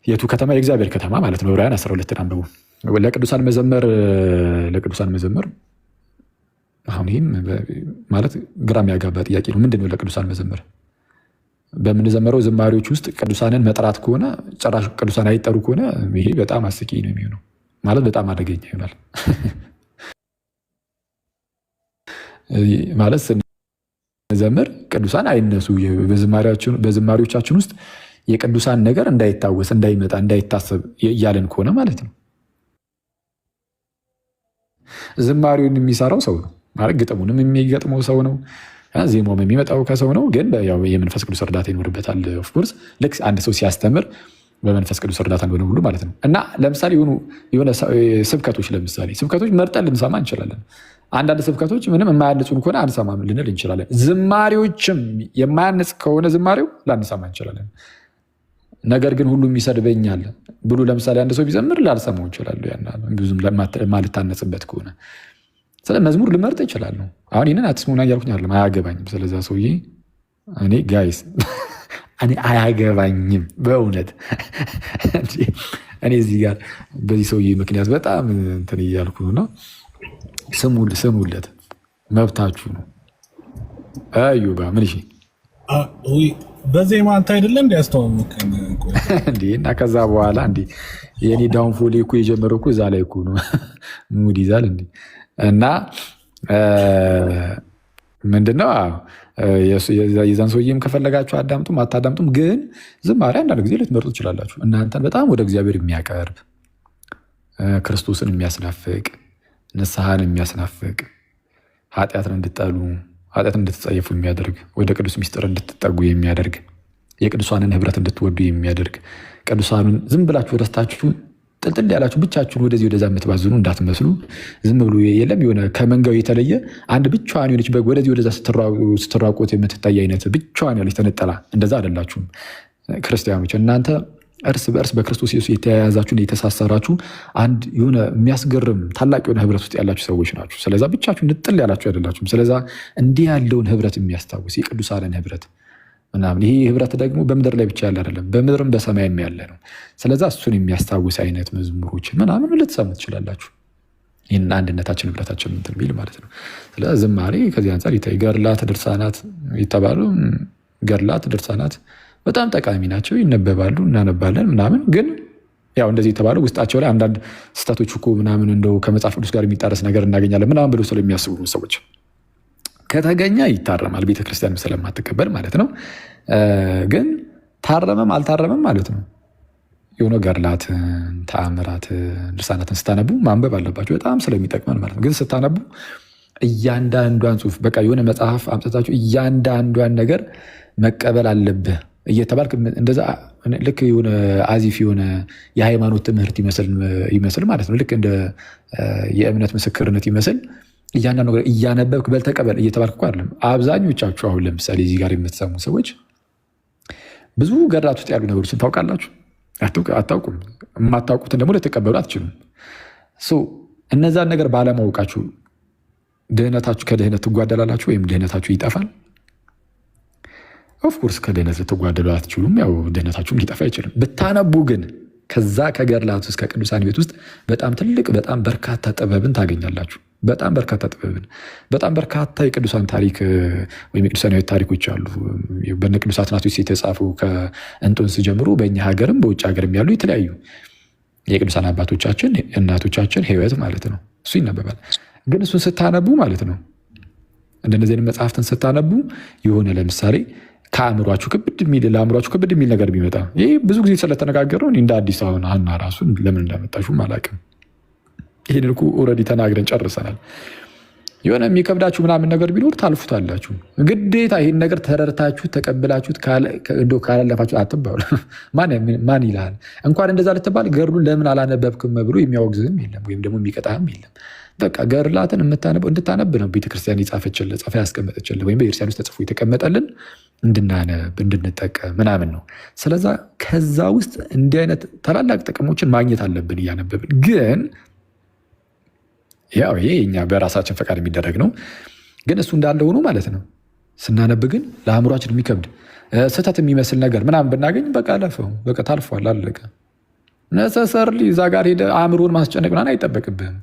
የቱ ከተማ? የእግዚአብሔር ከተማ ማለት ነው። ዕብራውያን 12 አንብቡ። ለቅዱሳን መዘመር አሁን ይህም ማለት ግራ የሚያጋባ ጥያቄ ነው። ምንድን ነው ለቅዱሳን መዘመር? በምንዘመረው ዝማሬዎች ውስጥ ቅዱሳንን መጥራት ከሆነ ጭራሽ ቅዱሳን አይጠሩ ከሆነ ይሄ በጣም አስቂኝ ነው የሚሆነው። ማለት በጣም አደገኛ ይሆናል ማለት ዘምር ቅዱሳን አይነሱ። በዝማሬዎቻችን ውስጥ የቅዱሳን ነገር እንዳይታወስ፣ እንዳይመጣ፣ እንዳይታሰብ እያለን ከሆነ ማለት ነው። ዝማሬውን የሚሰራው ሰው ነው ማለት ግጥሙንም የሚገጥመው ሰው ነው፣ ዜማውም የሚመጣው ከሰው ነው። ግን የመንፈስ ቅዱስ እርዳታ ይኖርበታል። ኦፍኮርስ ልክ አንድ ሰው ሲያስተምር በመንፈስ ቅዱስ እርዳታ እንደሆነ ሁሉ ማለት ነው። እና ለምሳሌ የሆነ ስብከቶች መርጠን ልንሰማ እንችላለን። አንዳንድ ስብከቶች ምንም የማያንጹን ከሆነ አንሰማም ልንል እንችላለን። ዝማሬዎችም የማያንጽ ከሆነ ዝማሬው ላንሰማ እንችላለን። ነገር ግን ሁሉም ይሰድበኛል ብሎ ለምሳሌ አንድ ሰው ቢዘምር ላልሰማው እችላለሁ። ብዙም ማልታነጽበት ከሆነ ስለ መዝሙር ልመርጥ እችላለሁ። አሁን ይህንን አትስሙና እያልኩኝ አይደለም፣ አያገባኝም። ስለዛ ሰውዬ እኔ ጋይስ እኔ አያገባኝም በእውነት እኔ እዚህ ጋር በዚህ ሰውዬ ምክንያት በጣም እንትን እያልኩ ነው። ስሙለት፣ መብታችሁ ነው። አዩባ ምን እሺ በዜማ አንተ አይደለ እንዲ ያስተዋወቀን እንዴ? እና ከዛ በኋላ እንዲ የኔ ዳውንፎሌ እኮ የጀመረው እኮ እዛ ላይ እኮ ነው። ሙድ ይዛል እንዲ እና ምንድነው የዛን ሰውዬም ከፈለጋችሁ አዳምጡም አታዳምጡም፣ ግን ዝማሬ አንዳንድ ጊዜ ልትመርጡ ትችላላችሁ። እናንተን በጣም ወደ እግዚአብሔር የሚያቀርብ ክርስቶስን የሚያስናፍቅ ንስሐን የሚያስናፍቅ ኃጢአትን እንድጠሉ ኃጢአትን እንድትጸየፉ የሚያደርግ ወደ ቅዱስ ሚስጥር እንድትጠጉ የሚያደርግ የቅዱሳንን ህብረት እንድትወዱ የሚያደርግ ቅዱሳኑን ዝም ብላችሁ ረስታችሁ ጥልጥል ያላችሁ ብቻችሁን ወደዚህ ወደዛ የምትባዝኑ እንዳትመስሉ። ዝም ብሎ የለም የሆነ ከመንጋው የተለየ አንድ ብቻዋን የሆነች በግ ወደዚህ ወደዛ ስትራቆት የምትታይ አይነት ብቻዋን ያለች ተነጠላ፣ እንደዛ አይደላችሁም ክርስቲያኖች። እናንተ እርስ በእርስ በክርስቶስ ኢየሱስ የተያያዛችሁን የተሳሰራችሁ አንድ የሆነ የሚያስገርም ታላቅ የሆነ ህብረት ውስጥ ያላችሁ ሰዎች ናችሁ። ስለዛ ብቻችሁ ንጥል ያላችሁ አይደላችሁም። ስለዛ እንዲህ ያለውን ህብረት የሚያስታውስ የቅዱሳንን ህብረት ምናምን፣ ይሄ ህብረት ደግሞ በምድር ላይ ብቻ ያለ አይደለም፣ በምድርም በሰማይም ያለ ነው። ስለዛ እሱን የሚያስታውስ አይነት መዝሙሮችን ምናምን ልትሰሙ ትችላላችሁ። ይህን አንድነታችን ህብረታችን እንትን ቢል ማለት ነው። ስለዚ ዝማሬ ከዚህ አንጻር ይታይ። ገድላት ድርሳናት የተባሉ ገድላት ድርሳናት በጣም ጠቃሚ ናቸው፣ ይነበባሉ፣ እናነባለን ምናምን። ግን ያው እንደዚህ የተባለው ውስጣቸው ላይ አንዳንድ ስህተቶች እኮ ምናምን እንደው ከመጽሐፍ ቅዱስ ጋር የሚጣረስ ነገር እናገኛለን ምናምን ብሎ ስለሚያስቡ ሰዎች ከተገኘ ይታረማል፣ ቤተክርስቲያን ስለማትቀበል ማለት ነው። ግን ታረመም አልታረመም ማለት ነው። የሆነ ገድላትን ተአምራትን ድርሳናትን ስታነቡ ማንበብ አለባቸው፣ በጣም ስለሚጠቅመን ማለት ነው። ግን ስታነቡ እያንዳንዷን ጽሑፍ በቃ የሆነ መጽሐፍ አምጥታችሁ እያንዳንዷን ነገር መቀበል አለብህ እየተባልክ እንደዛ ልክ የሆነ አዚፍ የሆነ የሃይማኖት ትምህርት ይመስል ማለት ነው። ልክ እንደ የእምነት ምስክርነት ይመስል እያንዳንዱ ነገር እያነበብክ በልተቀበል እየተባልክ እኮ አይደለም። አብዛኞቻችሁ አሁን ለምሳሌ እዚህ ጋር የምትሰሙ ሰዎች ብዙ ገድላት ውስጥ ያሉ ነገሮችን ታውቃላችሁ? አታውቁም። የማታውቁትን ደግሞ ልትቀበሉ አትችሉም። እነዛን ነገር ባለማወቃችሁ ድህነታችሁ ከድህነት ትጓደላላችሁ ወይም ድህነታችሁ ይጠፋል። ኦፍኮርስ ከድህነት ልትጓደሉ አትችሉም። ያው ድህነታችሁም ሊጠፋ አይችልም። ብታነቡ ግን ከዛ ከገድላት ውስጥ ከቅዱሳን ቤት ውስጥ በጣም ትልቅ በጣም በርካታ ጥበብን ታገኛላችሁ። በጣም በርካታ ጥበብን፣ በጣም በርካታ የቅዱሳን ታሪክ ወይም የቅዱሳን ሕይወት ታሪኮች አሉ። በነ ቅዱስ አትናቴዎስ የተጻፉ ከእንጦንስ ጀምሮ በእኛ ሀገርም በውጭ ሀገርም ያሉ የተለያዩ የቅዱሳን አባቶቻችን እናቶቻችን ሕይወት ማለት ነው። እሱ ይነበባል። ግን እሱን ስታነቡ ማለት ነው እንደነዚህ መጽሐፍትን ስታነቡ የሆነ ለምሳሌ ከአእምሯችሁ ለአእምሯችሁ ክብድ የሚል ነገር ቢመጣ ይህ ብዙ ጊዜ ስለተነጋገረው እንደ አዲስ አሁን ሀና ራሱን ለምን እንዳመጣሹም አላውቅም። ይህን እኮ ኦልሬዲ ተናግረን ጨርሰናል። የሆነ የሚከብዳችሁ ምናምን ነገር ቢኖር ታልፉታላችሁ። ግዴታ ይህን ነገር ተረድታችሁ ተቀብላችሁት ካላለፋችሁ አትባሉ። ማን ይልሃል? እንኳን እንደዛ ልትባል ገድሉን ለምን አላነበብክም ብሎ የሚያወግዝህም የለም ወይም ደግሞ የሚቀጣህም የለም። በቃ ገድላትን እንድታነብ ነው ቤተክርስቲያን የጻፈችልህ ጻፋ ያስቀመጠችልህ ወይም በቤተክርስቲያን ውስጥ ተጽፎ የተቀመጠልን እንድናነብ እንድንጠቀም ምናምን ነው። ስለዛ ከዛ ውስጥ እንዲህ አይነት ታላላቅ ጥቅሞችን ማግኘት አለብን እያነበብን። ግን ያው ይሄ እኛ በራሳችን ፈቃድ የሚደረግ ነው። ግን እሱ እንዳለ ሆኖ ማለት ነው ስናነብ ግን ለአእምሯችን የሚከብድ ስህተት የሚመስል ነገር ምናምን ብናገኝ በቃ አለፈው፣ በቃ ታልፏል፣ አለቀ። ነሰሰርሊ እዛ ጋር ሄደ አእምሮን ማስጨነቅ ምናምን አይጠበቅብህም።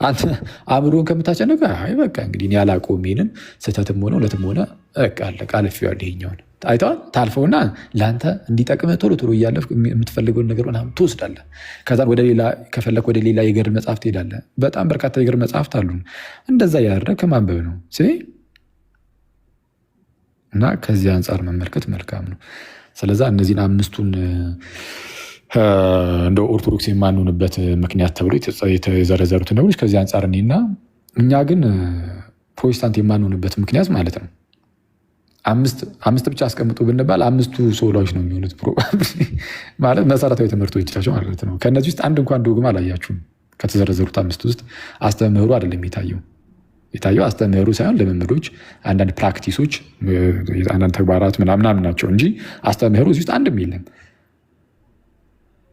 አንተ አእምሮን ከምታስጨንቅ አይ በቃ እንግዲህ እኔ አላውቀውም ይሄንን ስህተትም ሆነ እውነትም ሆነ በቃ አለቀ፣ አልፌዋለሁ ይሄኛውን አይተዋል። ታልፈውና ለአንተ እንዲጠቅምህ ቶሎ ቶሎ እያለፍክ የምትፈልገውን ነገር ምናምን ትወስዳለህ። ከዛም ወደ ሌላ ከፈለክ ወደ ሌላ የገድል መጽሐፍ ትሄዳለህ። በጣም በርካታ የገድል መጽሐፍት አሉን። እንደዛ ያደረግህ ከማንበብ ነው እና ከዚህ አንጻር መመልከት መልካም ነው። ስለዛ እነዚህን አምስቱን እንደ ኦርቶዶክስ የማንሆንበት ምክንያት ተብሎ የተዘረዘሩት ነገሮች ከዚህ አንጻር እኔና እኛ ግን ፕሮቴስታንት የማንሆንበት ምክንያት ማለት ነው አምስት ብቻ አስቀምጡ ብንባል አምስቱ ሶላዎች ነው የሚሆኑት ማለት መሰረታዊ ትምህርቶች ናቸው ማለት ነው። ከእነዚህ ውስጥ አንድ እንኳን ዶግማ አላያችሁም። ከተዘረዘሩት አምስት ውስጥ አስተምህሩ አይደለም የታየው አስተምህሩ ሳይሆን ልምምዶች፣ አንዳንድ ፕራክቲሶች፣ አንዳንድ ተግባራት ምናምን ናቸው እንጂ አስተምህሩ እዚህ ውስጥ አንድም የለም።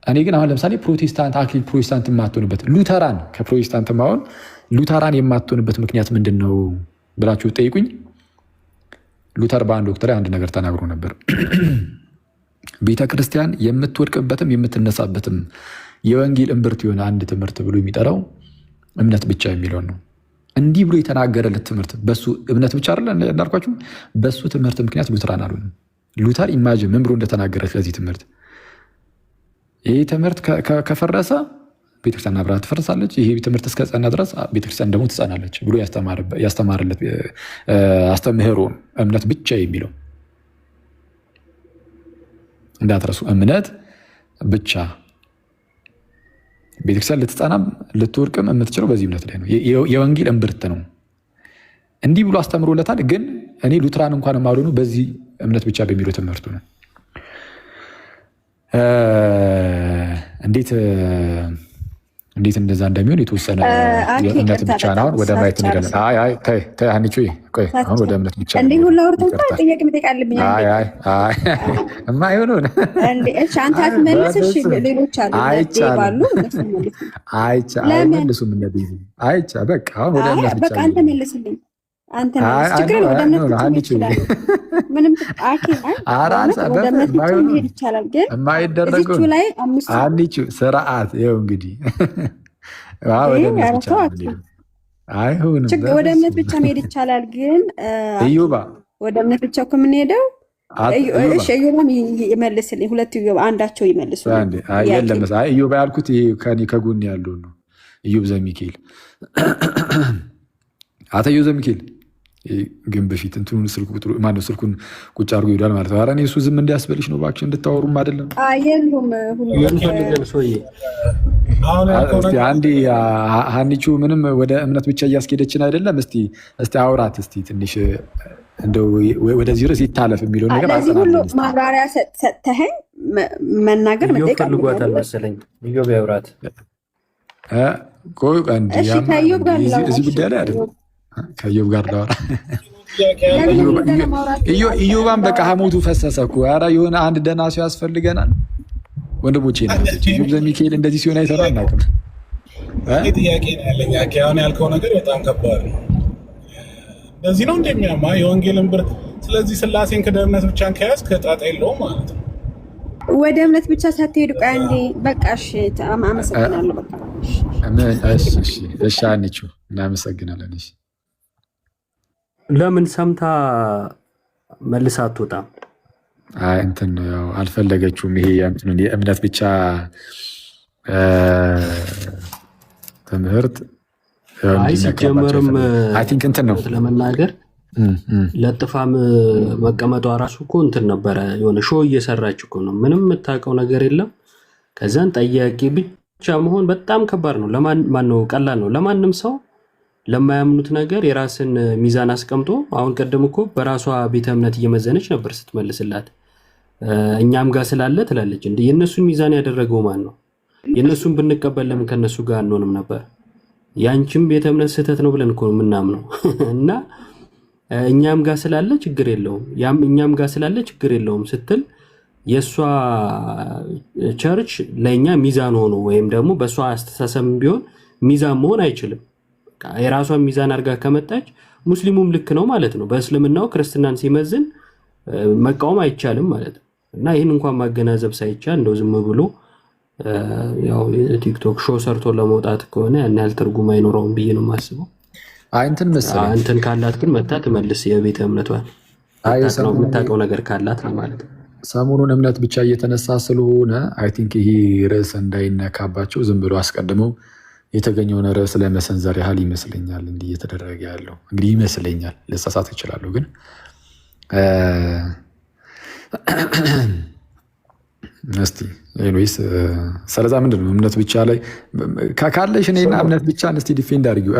እኔ ግን አሁን ለምሳሌ ፕሮቴስታንት አክሊል ፕሮቴስታንት የማትሆንበት ሉተራን ከፕሮቴስታንት ማሆን ሉተራን የማትሆንበት ምክንያት ምንድን ነው ብላችሁ ጠይቁኝ። ሉተር በአንድ ወቅት ላይ አንድ ነገር ተናግሮ ነበር። ቤተ ክርስቲያን የምትወድቅበትም የምትነሳበትም የወንጌል እምብርት የሆነ አንድ ትምህርት ብሎ የሚጠራው እምነት ብቻ የሚለውን ነው። እንዲህ ብሎ የተናገረለት ትምህርት በሱ እምነት ብቻ አይደለ እንዳልኳችሁ፣ በሱ ትምህርት ምክንያት ሉተራን አልሆንም። ሉተር ኢማጅን ምን ብሎ እንደተናገረ ስለዚህ ትምህርት፣ ይህ ትምህርት ከፈረሰ ቤተክርስቲያን አብራ ትፈርሳለች፣ ይሄ ትምህርት እስከ ጸና ድረስ ቤተክርስቲያን ደግሞ ትጸናለች ብሎ ያስተማረለት አስተምህሮ እምነት ብቻ የሚለው እንዳትረሱ። እምነት ብቻ ቤተክርስቲያን ልትጸናም ልትወርቅም የምትችለው በዚህ እምነት ላይ ነው። የወንጌል እምብርት ነው። እንዲህ ብሎ አስተምሮለታል። ግን እኔ ሉትራን እንኳን የማልሆኑ በዚህ እምነት ብቻ በሚለው ትምህርቱ ነው። እንዴት እንደዛ እንደሚሆን የተወሰነ እምነት ብቻ ነው። ወደ ማየት እንሄዳለን። ሀኒቾ ቆይ፣ አሁን ወደ እምነት ብቻ የማይሆነውን አይመልሱም። እነዚህ በቃ አሁን ወደ እምነት ብቻ የማይደረገው ስርዓት ይኸው እንግዲህ ወደ እምነት ብቻ መሄድ ይቻላል። ግን እዮባ ወደ እምነት ብቻ እኮ የምንሄደው እዮባም ይመልስልኝ፣ ሁለቱ አንዳቸው ይመልሱ። እዮባ ያልኩት ከጎን ያለው ነው። እዮብ ዘሚካኤል አቶ እዮብ ዘሚካኤል ግን በፊት እንትኑን ስልኩን ቁጭ አድርጎ ይሄዳል ማለት ነው። ኧረ እኔ እሱ ዝም እንዲያስበልሽ ነው እባክሽ፣ እንድታወሩም አይደለም። አንዴ ሀኒቹ ምንም ወደ እምነት ብቻ እያስኬደችን አይደለም። እስቲ አውራት እስቲ ትንሽ እንደው ወደዚህ ርዕስ ይታለፍ የሚለውን ነገር ለዚህ ሁሉ ማብራሪያ ሰጥተኸኝ መናገር መጠየቅ ፈልጓታል መሰለኝ። ኢዮብ ያውራት እዚህ ጉዳይ ላይ አይደለም ከኢዮብ ጋር ላወራ። ኢዮባን በቃ ሀሞቱ ፈሰሰ እኮ። ኧረ የሆነ አንድ ደህና ሰው ያስፈልገናል ወንድሞቼ። ኢዮብ ዘሚካኤል እንደዚህ ሲሆን አይተና አናውቅም። ጥያቄ ነው ያለኝ። አሁን ያልከው ነገር በጣም ከባድ ነው። እንደዚህ ነው እንደሚያማ የወንጌል እምብርት። ስለዚህ ስላሴን ከእምነት ብቻ ከያዝክ ጣጣ የለውም ማለት ነው። ወደ እምነት ብቻ ሳትሄዱ ቆይ አንዴ በቃ እሺ፣ አመሰግናለሁ። በቃ እሺ አንቺ እናመሰግናለን። እሺ ለምን ሰምታ መልሳ አትወጣም? እንትን ነው ያው አልፈለገችውም። ይሄ የእምነት ብቻ ትምህርት ሲጀመርም አይ ቲንክ እንትን ነው ለመናገር ለጥፋም መቀመጧ ራሱ እኮ እንትን ነበረ። የሆነ ሾው እየሰራች እኮ ነው። ምንም የምታውቀው ነገር የለም። ከዛን ጠያቂ ብቻ መሆን በጣም ከባድ ነው። ማነው ቀላል ነው ለማንም ሰው ለማያምኑት ነገር የራስን ሚዛን አስቀምጦ። አሁን ቀደም እኮ በራሷ ቤተ እምነት እየመዘነች ነበር ስትመልስላት። እኛም ጋር ስላለ ትላለች። እንደ የእነሱን ሚዛን ያደረገው ማን ነው? የእነሱን ብንቀበል ለምን ከእነሱ ጋር አንሆንም ነበር? ያንቺም ቤተ እምነት ስህተት ነው ብለን እኮ ነው የምናምነው። እና እኛም ጋር ስላለ ችግር የለውም እኛም ጋር ስላለ ችግር የለውም ስትል የእሷ ቸርች ለእኛ ሚዛን ሆኖ ወይም ደግሞ በእሷ አስተሳሰብ ቢሆን ሚዛን መሆን አይችልም። የራሷን ሚዛን አድርጋ ከመጣች ሙስሊሙም ልክ ነው ማለት ነው። በእስልምናው ክርስትናን ሲመዝን መቃወም አይቻልም ማለት ነው። እና ይህን እንኳን ማገናዘብ ሳይቻል እንደው ዝም ብሎ ያው ቲክቶክ ሾው ሰርቶ ለመውጣት ከሆነ ያን ያህል ትርጉም አይኖረውም ብዬ ነው የማስበው። እንትን መሰለኝ እንትን ካላት ግን መታ ትመልስ የቤተ እምነቷን የምታውቀው ነገር ካላት ነው ማለት ነው። ሰሞኑን እምነት ብቻ እየተነሳ ስለሆነ አይ ቲንክ ይሄ ርዕስ እንዳይነካባቸው ዝም ብሎ አስቀድመው የተገኘውን ርዕስ ለመሰንዘር ያህል ይመስለኛል እንዲህ እየተደረገ ያለው። እንግዲህ ይመስለኛል፣ ልሳሳት ይችላሉ። ግን እስቲ ኤኒዌይስ ስለዛ ምንድን ነው እምነት ብቻ ላይ ካለሽ እኔና እምነት ብቻ እስቲ ዲፌንድ አድርጊው።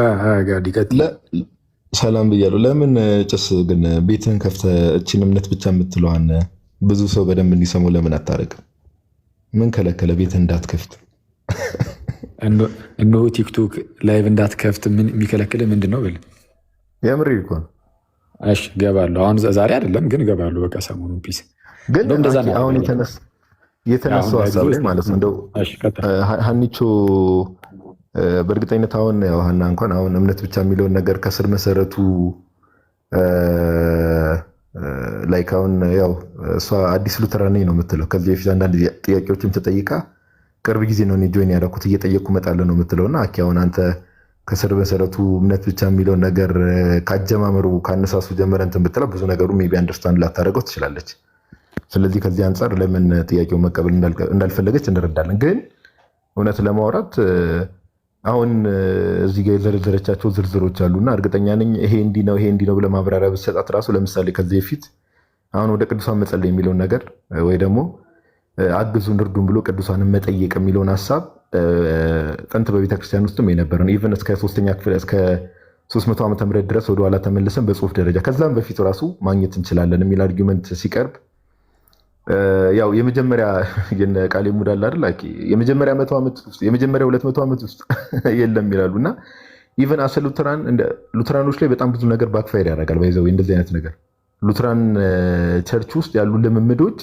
ሰላም ብያለሁ። ለምን ጭስ ግን ቤትህን ከፍተህ እችን እምነት ብቻ የምትለዋን ብዙ ሰው በደንብ እንዲሰሙ ለምን አታረግም? ምን ከለከለ ቤትህን እንዳትከፍት? እነሆ ቲክቶክ ላይቭ እንዳትከፍት ምን የሚከለክልህ ምንድን ነው ብል? የምር እኮ እሺ ገባለሁ። አሁን ዛሬ አይደለም ግን ገባለሁ። በቃ ሰሞኑን ፒስ ግን አሁን የተነሳው ሀሳብ ላይ ማለት ነው። እንደው ሀኒቾ በእርግጠኝነት አሁን ያው ሀና እንኳን አሁን እምነት ብቻ የሚለውን ነገር ከስር መሰረቱ ላይክ አሁን ያው እሷ አዲስ ሉተራን ነኝ ነው የምትለው። ከዚህ በፊት አንዳንድ ጥያቄዎችም ተጠይቃ ቅርብ ጊዜ ነው እኔ ጆይን ያደረኩት እየጠየቅኩ እመጣለሁ ነው የምትለውና አሁን አንተ ከስር መሰረቱ እምነት ብቻ የሚለውን ነገር ካጀማመሩ ካነሳሱ ጀመረ እንትን ብትለው ብዙ ነገሩ ሜቢ አንደርስታንድ ላታደርገው ትችላለች። ስለዚህ ከዚህ አንጻር ለምን ጥያቄውን መቀበል እንዳልፈለገች እንረዳለን። ግን እውነት ለማውራት አሁን እዚህ ጋር የዘረዘረቻቸው ዝርዝሮች አሉና እርግጠኛ ነኝ ይሄ እንዲህ ነው ይሄ እንዲህ ነው ብለህ ማብራሪያ ብትሰጣት ራሱ ለምሳሌ ከዚህ በፊት አሁን ወደ ቅዱሳን መጸለይ የሚለውን ነገር ወይ ደግሞ አግዙን እርዱን ብሎ ቅዱሳንን መጠየቅ የሚለውን ሀሳብ ጥንት በቤተክርስቲያን ውስጥም የነበረን ኢቨን እስከ 3ኛ ክፍል እስከ 300 ዓመተ ምህረት ድረስ ወደኋላ ተመልሰን በጽሁፍ ደረጃ ከዛም በፊት ራሱ ማግኘት እንችላለን የሚል አርጊመንት ሲቀርብ ያው የመጀመሪያ ቃል ሙዳላ አይደል የመጀመሪያ 100 ዓመት ውስጥ የመጀመሪያ 200 ዓመት ውስጥ የለም ይላሉና ኢቨን አሰ ሉተራኖች ላይ በጣም ብዙ ነገር ባክፋይር ያደርጋል። ባይዘው እንደዚህ አይነት ነገር ሉተራን ቸርች ውስጥ ያሉ ልምምዶች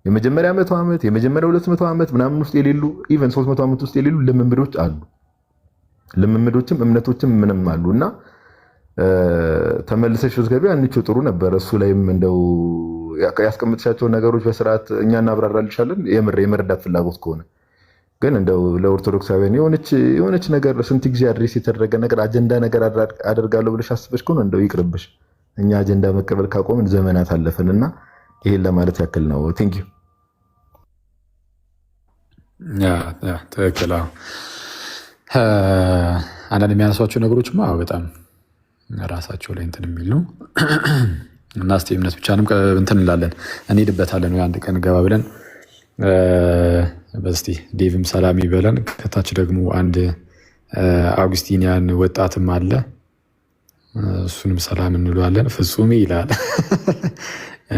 የመጀመሪያ 100 ዓመት የመጀመሪያ 200 ዓመት ምናምን ውስጥ የሌሉ ኢቨን 300 ዓመት ውስጥ የሌሉ ልምምዶች አሉ። ልምምዶችም እምነቶችም ምንም አሉና ተመልሰሽ ወዝገቢ አንቺ ጥሩ ነበር። እሱ ላይም እንደው ያስቀምጥሻቸው ነገሮች በስርዓት እኛ እናብራራልሻለን የመረዳት ፍላጎት ከሆነ ግን እንደው ለኦርቶዶክሳውያን የሆነች ነገር ስንት ጊዜ አድሬስ የተደረገ ነገር አጀንዳ ነገር አደርጋለሁ ብለሽ አስበሽ ከሆነ እንደው ይቅርብሽ። እኛ አጀንዳ መቀበል ካቆምን ዘመናት አለፈንና ይሄን ለማለት ያክል ነው። ቴንክ ዩ። ትክክል። አንዳንድ የሚያነሷቸው ነገሮችማ በጣም ራሳቸው ላይ እንትን የሚል ነው እና እስኪ እምነት ብቻንም እንትን እንላለን እንሄድበታለን ወይ አንድ ቀን ገባ ብለን በስቲ ዴቭም ሰላም ይበለን። ከታች ደግሞ አንድ አውግስቲኒያን ወጣትም አለ እሱንም ሰላም እንለዋለን። ፍጹሜ ይላል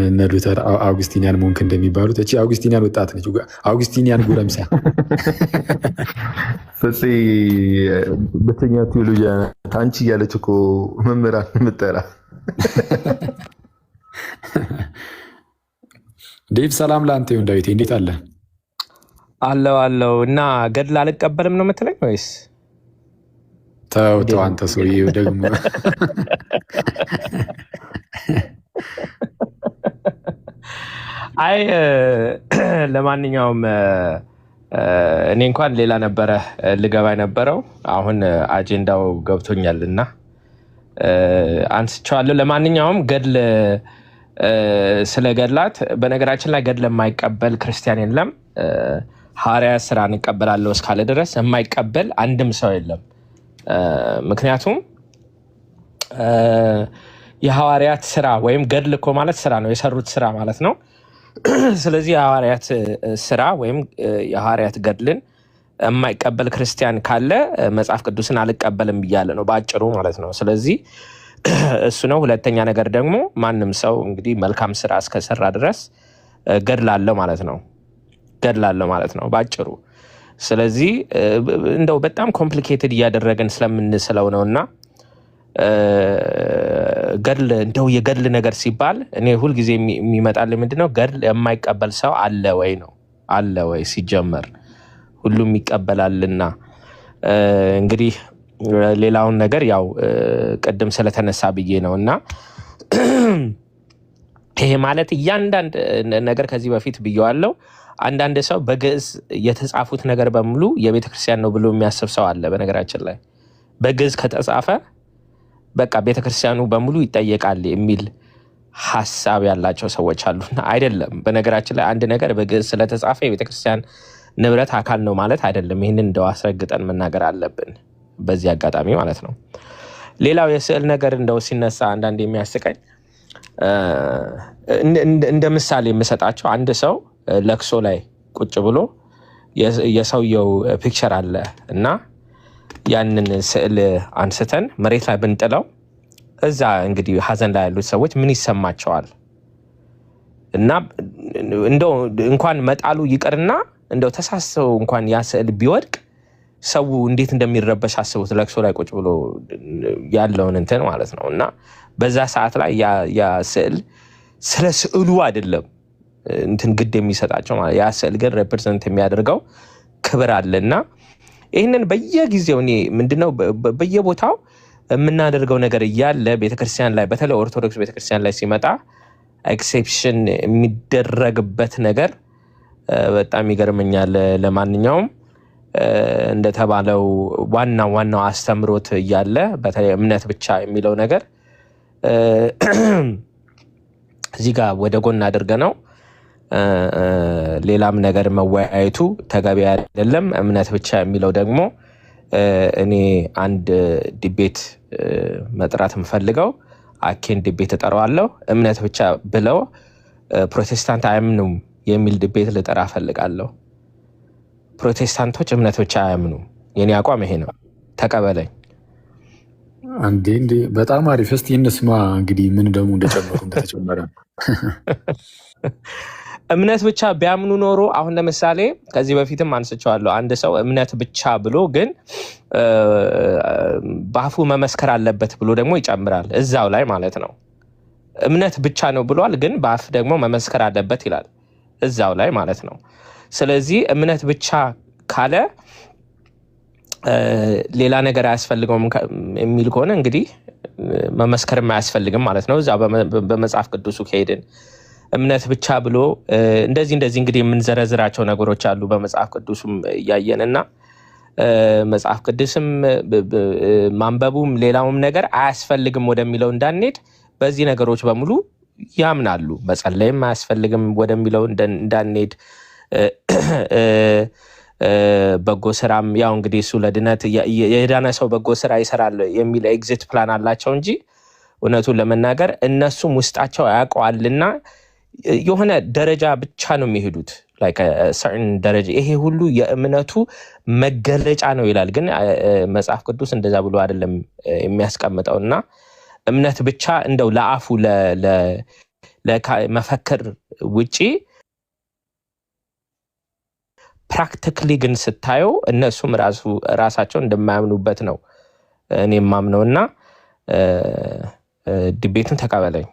እነ ሉተር አውግስቲኒያን ሞንክ እንደሚባሉት እቺ አውግስቲኒያን ወጣት ነች። አውግስቲኒያን ጎረምሳ ፍፄ በተኛ ቴዎሎጂያ አንቺ እያለች እኮ መምህራን የምጠራ ዴቭ ሰላም ለአንተ ይሁን። ዳዊት እንዴት አለ? አለው እና ገድል አልቀበልም ነው የምትለኝ ወይስ? ተው አንተ ሰውዬው ደግሞ አይ ለማንኛውም እኔ እንኳን ሌላ ነበረ ልገባ የነበረው አሁን አጀንዳው ገብቶኛል እና አንስቼዋለሁ። ለማንኛውም ገድል ስለ ገድላት በነገራችን ላይ ገድል የማይቀበል ክርስቲያን የለም። ሐዋርያት ስራ እንቀበላለሁ እስካለ ድረስ የማይቀበል አንድም ሰው የለም። ምክንያቱም የሐዋርያት ስራ ወይም ገድል እኮ ማለት ስራ ነው፣ የሰሩት ስራ ማለት ነው። ስለዚህ የሐዋርያት ስራ ወይም የሐዋርያት ገድልን የማይቀበል ክርስቲያን ካለ መጽሐፍ ቅዱስን አልቀበልም እያለ ነው በአጭሩ ማለት ነው። ስለዚህ እሱ ነው። ሁለተኛ ነገር ደግሞ ማንም ሰው እንግዲህ መልካም ስራ እስከሰራ ድረስ ገድላለሁ ማለት ነው፣ ገድላለሁ ማለት ነው በአጭሩ። ስለዚህ እንደው በጣም ኮምፕሊኬትድ እያደረገን ስለምንስለው ነውና ገድል እንደው የገድል ነገር ሲባል እኔ ሁልጊዜ የሚመጣልኝ ምንድነው ገድል የማይቀበል ሰው አለ ወይ ነው። አለ ወይ ሲጀመር ሁሉም ይቀበላልና እንግዲህ ሌላውን ነገር ያው ቅድም ስለተነሳ ብዬ ነውና ይሄ ማለት እያንዳንድ ነገር ከዚህ በፊት ብየዋለሁ። አንዳንድ ሰው በግዕዝ የተጻፉት ነገር በሙሉ የቤተክርስቲያን ነው ብሎ የሚያስብ ሰው አለ። በነገራችን ላይ በግዕዝ ከተጻፈ በቃ ቤተክርስቲያኑ በሙሉ ይጠየቃል የሚል ሐሳብ ያላቸው ሰዎች አሉና አይደለም። በነገራችን ላይ አንድ ነገር በግዕዝ ስለተጻፈ የቤተክርስቲያን ንብረት አካል ነው ማለት አይደለም። ይህንን እንደው አስረግጠን መናገር አለብን በዚህ አጋጣሚ ማለት ነው። ሌላው የስዕል ነገር እንደው ሲነሳ አንዳንድ የሚያስቀኝ እንደ ምሳሌ የምሰጣቸው አንድ ሰው ለቅሶ ላይ ቁጭ ብሎ የሰውየው ፒክቸር አለ እና ያንን ስዕል አንስተን መሬት ላይ ብንጥለው እዛ እንግዲህ ሀዘን ላይ ያሉት ሰዎች ምን ይሰማቸዋል? እና እንደው እንኳን መጣሉ ይቅርና እንደው ተሳስተው እንኳን ያ ስዕል ቢወድቅ ሰው እንዴት እንደሚረበሽ አስቡት። ለቅሶ ላይ ቁጭ ብሎ ያለውን እንትን ማለት ነው። እና በዛ ሰዓት ላይ ያ ስዕል ስለ ስዕሉ አይደለም እንትን ግድ የሚሰጣቸው ማለት ያ ስዕል ግን ሬፕሬዘንት የሚያደርገው ክብር አለና ይህንን በየጊዜው እኔ ምንድነው በየቦታው የምናደርገው ነገር እያለ ቤተክርስቲያን ላይ በተለይ ኦርቶዶክስ ቤተክርስቲያን ላይ ሲመጣ ኤክሴፕሽን የሚደረግበት ነገር በጣም ይገርመኛል። ለማንኛውም እንደተባለው ዋናው አስተምሮት እያለ በተለይ እምነት ብቻ የሚለው ነገር እዚህ ጋር ወደ ጎን አድርገ ነው ሌላም ነገር መወያየቱ ተገቢ አይደለም። እምነት ብቻ የሚለው ደግሞ እኔ አንድ ዲቤት መጥራት የምፈልገው አኬን ዲቤት እጠራዋለሁ። እምነት ብቻ ብለው ፕሮቴስታንት አያምኑም የሚል ዲቤት ልጠራ እፈልጋለሁ። ፕሮቴስታንቶች እምነት ብቻ አያምኑም። የኔ አቋም ይሄ ነው። ተቀበለኝ። እንዴ በጣም አሪፍ። እስቲ እንስማ እንግዲህ ምን ደግሞ እንደተጨመረ እምነት ብቻ ቢያምኑ ኖሮ አሁን ለምሳሌ ከዚህ በፊትም አንስቼዋለሁ። አንድ ሰው እምነት ብቻ ብሎ ግን በአፉ መመስከር አለበት ብሎ ደግሞ ይጨምራል እዛው ላይ ማለት ነው። እምነት ብቻ ነው ብሏል፣ ግን በአፍ ደግሞ መመስከር አለበት ይላል እዛው ላይ ማለት ነው። ስለዚህ እምነት ብቻ ካለ ሌላ ነገር አያስፈልገውም የሚል ከሆነ እንግዲህ መመስከርም አያስፈልግም ማለት ነው። እዛ በመጽሐፍ ቅዱሱ ከሄድን እምነት ብቻ ብሎ እንደዚህ እንግዲህ የምንዘረዝራቸው ነገሮች አሉ በመጽሐፍ ቅዱስም እያየን እና መጽሐፍ ቅዱስም ማንበቡም ሌላውም ነገር አያስፈልግም ወደሚለው እንዳንሄድ በዚህ ነገሮች በሙሉ ያምናሉ። መጸለይም አያስፈልግም ወደሚለው እንዳንሄድ በጎ ስራም ያው እንግዲህ እሱ ለድነት የዳነ ሰው በጎ ስራ ይሰራል የሚል ኤግዚት ፕላን አላቸው እንጂ እውነቱን ለመናገር እነሱም ውስጣቸው ያውቀዋልና የሆነ ደረጃ ብቻ ነው የሚሄዱት። like a certain ደረጃ ይሄ ሁሉ የእምነቱ መገለጫ ነው ይላል። ግን መጽሐፍ ቅዱስ እንደዛ ብሎ አይደለም የሚያስቀምጠውና እምነት ብቻ እንደው ለአፉ ለመፈክር ውጪ ፕራክቲካሊ ግን ስታየው እነሱም ራሳቸው እንደማያምኑበት ነው እኔ የማምነውና ዲቤቱን ተቀበለኝ።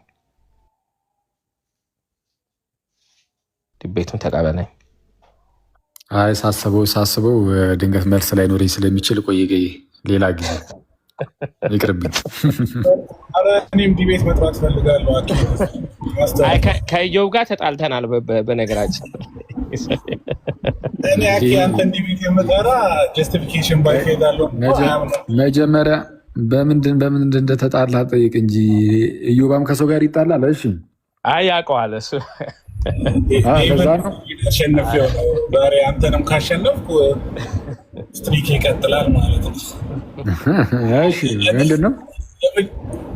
አይ ሳስበው ድንገት መልስ ላይ ኖረኝ ስለሚችል ቆይ ሌላ ጊዜ ይቅርብኝ። እኔም ዲቤት መጥራት ፈልጋለሁ። ከኢዮብ ጋር ተጣልተናል በነገራችን። እኔ አንተን ዲቤት የምጠራ ጀስቲፊኬሽን ባይሄድ አለው። መጀመሪያ በምንድን እንደተጣላ ጠይቅ እንጂ ኢዮብም ከሰው ጋር ይጣላል። እሺ ያውቀዋል እሱ። አሸነፊው ዛሬ አንተንም ካሸነፍኩ ስትሪክ ይቀጥላል ማለት ነው። እሺ ምንድን ነው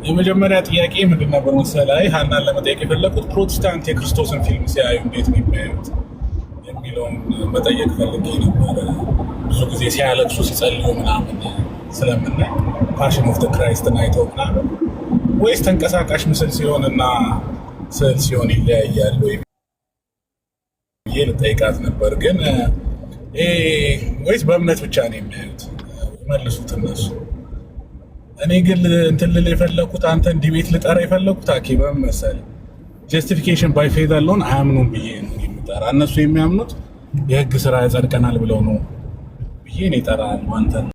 የመጀመሪያ ጥያቄ ምንድን ነበር መሰለህ? ሀናን ለመጠየቅ የፈለኩት ፕሮቴስታንት የክርስቶስን ፊልም ሲያዩ እንዴት ነው የሚያዩት የሚለውን መጠየቅ ፈልጌ ነበረ። ብዙ ጊዜ ሲያለቅሱ ሲጸልዩ ምናምን ስለምናይ ፓሽን ኦፍ ክራይስትን አይተው ምናምን ወይስ ተንቀሳቃሽ ምስል ሲሆንና ስዕል ሲሆን ይለያያሉ ልጠይቃት ነበር። ግን ወይስ በእምነት ብቻ ነው የሚያዩት? መልሱት እነሱ። እኔ ግን እንትን ልል የፈለኩት አንተን ዲቤት ልጠራ የፈለኩት አኬ በምን መሰለህ ጀስቲፊኬሽን ባይ ፌዝ አለውን አያምኑም ብዬ ነው የሚጠራ። እነሱ የሚያምኑት የህግ ስራ ያጸድቀናል ብለው ነው ብዬ ነው ይጠራል አንተን